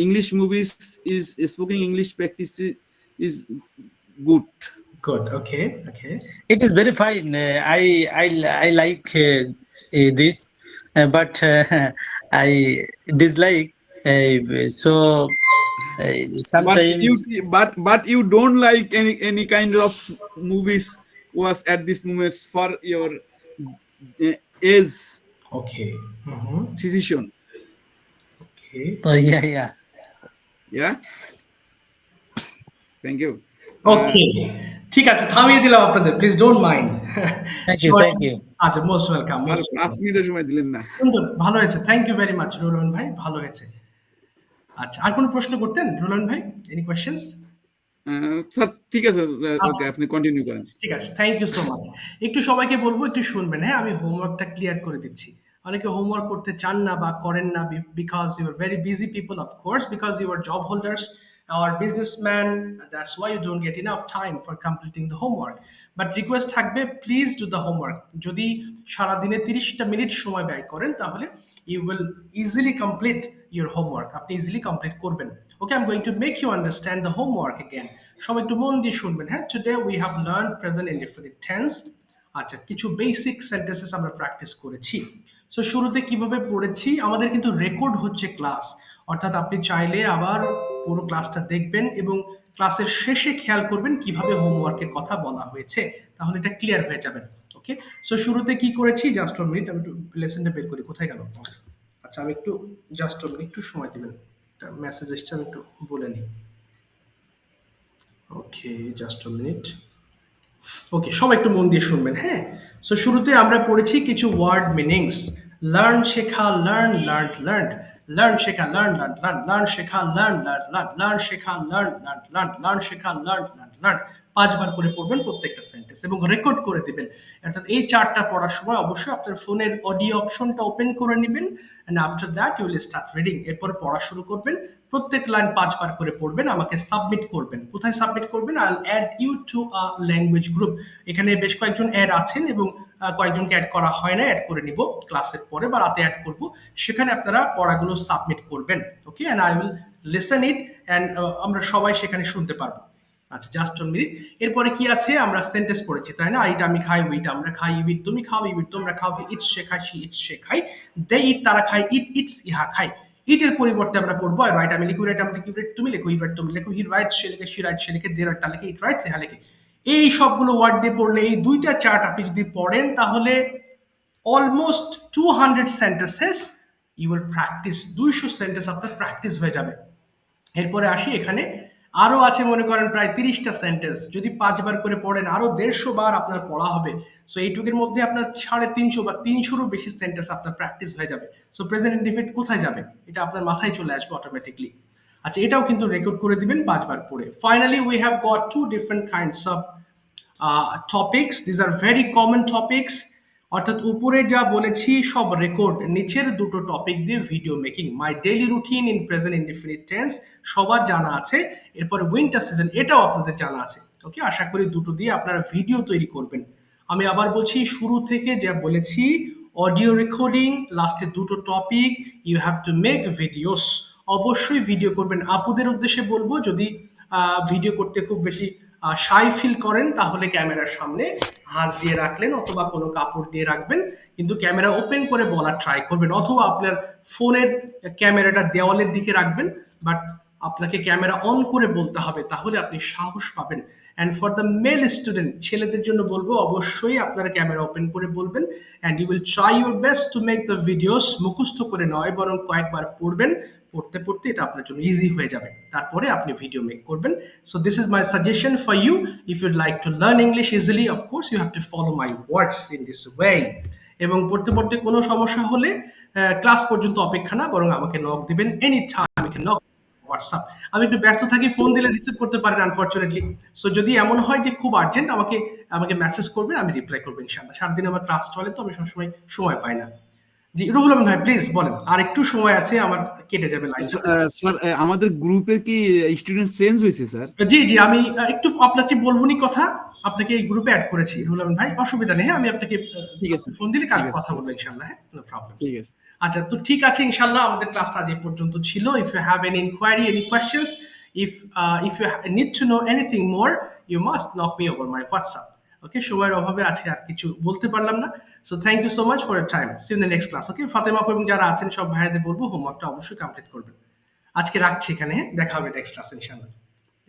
English movies is speaking English practice is good. Good, okay, okay, It is very fine. I like this, but I dislike. So sometimes. But you don't like any kind of movies was at this moment for your age okay, decision. Okay, Yeah. Yeah. Thank you. ওকে, ঠিক আছে, থামিয়ে দিলাম আপনাদের, please don't mind. Thank you. আচ্ছা, most welcome. আর 5 মিনিটের সময় দিলেন না। সুন্দর, ভালো হয়েছে, থ্যাংক ইউ ভেরি মাচ রোলন ভাই, ভালো হয়েছে। আচ্ছা, আর কোনো প্রশ্ন করতেন রোলন ভাই? Any questions? স্যার ঠিক আছে, ওকে, আপনি কন্টিনিউ করেন। ঠিক আছে, থ্যাংক ইউ সো মাচ। একটু সবাইকে বলবো একটু শুনবেন, হ্যাঁ? আমি হোমওয়ার্কটা ক্লিয়ার করে দিচ্ছি। অনেকে হোমওয়ার্ক করতে চান না বা করেন না because you are very busy people, of course, because you are job holders or businessman, that's why you don't get enough time for completing the homework. But request থাকবে, please do the homework. যদি সারাদিনে 30টা minute সময় ব্যয় করেন তাহলে you will easily complete your homework. আপনি easily complete করবেন। Okay, I'm going to make you understand the homework again. সবাই একটু মন দিয়ে শুনবেন, হ্যাঁ? Today we have learned present indefinite tense. আচ্ছা, কিছু বেসিক সেন্টেন্সেস আমরা প্র্যাকটিস করেছি। সো শুরুতে কিভাবে পড়েছি, আমাদের কিন্তু রেকর্ড হচ্ছে ক্লাস, অর্থাৎ আপনি চাইলে আবার পুরো ক্লাসটা দেখবেন এবং ক্লাসের শেষে খেয়াল করবেন কিভাবে হোমওয়ার্কের কথা বলা হয়েছে, তাহলে এটা ক্লিয়ার হয়ে যাবেন। ওকে, সো শুরুতে কি করেছি, জাস্ট 1 মিনিট, আমি একটু লেসনটা বের করি, কোথায় গেল? আচ্ছা, আমি একটু জাস্ট 1 মিনিট, একটু সময় দিবেন, একটা মেসেজ এসছে, আমি একটু বলে নিই। ওকে, জাস্ট 1 মিনিট। ওকে, সবাই একটু মন দিয়ে শুনবেন, হ্যাঁ? সো শুরুতে আমরা পড়েছি কিছু ওয়ার্ড মিনিংস। লার্ন শেখা, লার্ন, লার্নড, লার্নড। লার্ন শেখা, লার্ন, লার্ন, লার্ন। লার্ন শেখা, লার্ন, লার্ন, লার্ন। লার্ন শেখা, লার্ন, লার্ন, লার্ন। লার্ন শেখা, লার্ন, লার্ন, লার্ন। 5 বার করে পড়বেন প্রত্যেকটা সেন্টেন্স এবং রেকর্ড করে দিবেন। অর্থাৎ এই চার্টটা পড়ার সময় অবশ্যই আপনার ফোনের অডিও অপশনটা ওপেন করে নিবেন, and after that you will start reading. এরপর পড়া শুরু করবেন। প্রত্যেক লাইন 5 বার করে পড়বেন, আমাকে সাবমিট করবেন। কোথায় সাবমিট করবেন? I will add you to a language group. এখানে বেশ কয়েকজন অ্যাড আছেন এবং কয়েকজনকে অ্যাড করা হয় না, অ্যাড করে নিব ক্লাসের পরে বা রাতে অ্যাড করব। সেখানে আপনারা পড়াগুলো সাবমিট করবেন। Okay, and I will listen it, and আমরা সবাই সেখানে শুনতে পারবো। আচ্ছা, জাস্ট 1 মিনিট। এরপরে কি আছে? আমরা সেন্টেন্স পড়েছি, তাই না? এইটা আমি খাই, উইট আমরা খাই, ইট তুমি খাও, ইট তোমরা খাও, ইট সে খায়, সি ইট সে খায়, দে ইট তারা খায়, ইট ইটস ইহা খায়। ইটের পরিবর্তে আমরা পড়বো আই রাইট, আমি লিখি, রাইট আমি লিখি, রাইট তুমি লেখো, ইট রাইট তুমি লেখো, হি রাইট সে লেখে, সি রাইট সে লেখে, দে রাইট তারা লেখে, ইট রাইট ইহা লেখে। এই সবগুলো ওয়ার্ড দিয়ে পড়লে, এই দুইটা চার্ট আপনি যদি পড়েন তাহলে almost 200 sentences you will practice. 200 sentence আপনার প্র্যাকটিস হয়ে যাবে। এরপরে আসি, এখানে আরো আছে মনে করেন প্রায় 30টা সেন্টেন্স। যদি 5 বার করে পড়েন আরো 150 বার আপনার পড়া হবে। সো এইটুকুর মধ্যে আপনার 350 বা 300-রও বেশি সেন্টেন্স আপনার প্র্যাকটিস হয়ে যাবে। সো প্রেজেন্ট ইনডিফিনিট কোথায় যাবে? এটা আপনার মাথায় চলে আসবে অটোমেটিকলি। আচ্ছা, এটাও কিন্তু রেকর্ড করে দিবেন 5 বার পড়ে। Finally we have got 2 different kinds of topics. This are very common topics. অর্থাৎ উপরে যা বলেছি সব রেকর্ড, নিচের দুটো টপিক দিয়ে video making. My daily routine in present indefinite tense সবার জানা আছে। এরপরে উইন্টার সিজন, এটাও আপনাদের জানা আছে। ওকে, আশা করি দুটো দিয়ে আপনারা ভিডিও তৈরি করবেন। আমি আবার বলছি, শুরু থেকে যা বলেছি, অডিও রেকর্ডিং, লাস্টে দুটো topic, you have to make videos. অবশ্যই ভিডিও করবেন। আপুদের উদ্দেশ্যে বলবো, যদি ভিডিও করতে খুব বেশি শাই ফিল করেন তাহলে ক্যামেরার সামনে হাত দিয়ে রাখলেন অথবা কোনো কাপড় দিয়ে রাখবেন, কিন্তু ক্যামেরা ওপেন করে বলার ট্রাই করবেন, অথবা আপনার ফোনের ক্যামেরাটা দেওয়ালের দিকে রাখবেন, বাট আপনাকে ক্যামেরা অন করে বলতে হবে, তাহলে আপনি সাহস পাবেন। And for the male student, ছেলেদের জন্য বলবো, অবশ্যই আপনারা ক্যামেরা ওপেন করে বলবেন, and you will try your best to make the videos. মুখস্থ করে নয়, বরং কয়েকবার পড়বেন, পড়তে পড়তে এটা আপনার জন্য ইজি হয়ে যাবে, তারপরে আপনি ভিডিও মেক করবেন। So this is my suggestion for you. If you'd like to learn English easily, of course you have to follow my words in this way. এবং পড়তে পড়তে কোনো সমস্যা হলে ক্লাস পর্যন্ত অপেক্ষা না, বরং আমাকে নক দিবেন এনি টাইম, নক হোয়াটসঅ্যাপ। আমি একটু ব্যস্ত থাকি, ফোন দিলে রিসিভ করতে পারেন আনফরচুনেটলি। সো যদি এমন হয় যে খুব আর্জেন্ট, আমাকে আমাকে মেসেজ করবেন, আমি রিপ্লাই করবো ইনশাআল্লাহ। সারাদিন আমার ক্লাস চলে, তো আমি সবসময় সময় পাই না। জি, রুহুল আমিন ভাই, প্লিজ বলেন। আর একটু সময় আছে, আমার কেটে যাবে লাইন। স্যার, আমাদের গ্রুপের কি স্টুডেন্ট চেঞ্জ হয়েছে স্যার? জি জি, আমি একটু আপনাকে বলবনি কথা, আপনাকে এই গ্রুপে অ্যাড করেছি রুহুল আমিন ভাই, অসুবিধা নেই। হ্যাঁ, আমি আপনাকে ঠিক আছে, ফোন দিলে কাল ঠিক আছে কথা স্যার, বলবো ইনশাআল্লাহ। হ্যাঁ, নো প্রবলেম। ঠিক আছে। আচ্ছা, তো ঠিক আছে ইনশাআল্লাহ, আমাদের ক্লাসটা আজ এই পর্যন্ত ছিল। If you have any inquiry, any questions, if you need to know anything more, you must knock me over my WhatsApp. Okay, সময়ের অভাবে আছে আর কিছু বলতে পারলাম না। So thank you so much for your time. See you in the next class. Okay, Fatema আপু এবং যারা আছেন সব ভাইয়াদের বলবো হোমওয়ার্কটা অবশ্যই কমপ্লিট করবেন। আজকে রাখছি এখানে, হ্যাঁ, দেখা হবে নেক্সট ক্লাসে ইনশাআল্লাহ।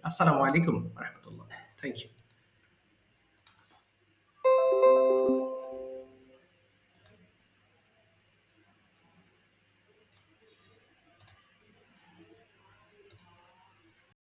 আসসালামু আলাইকুম ওয়া রাহমাতুল্লাহ। Thank you.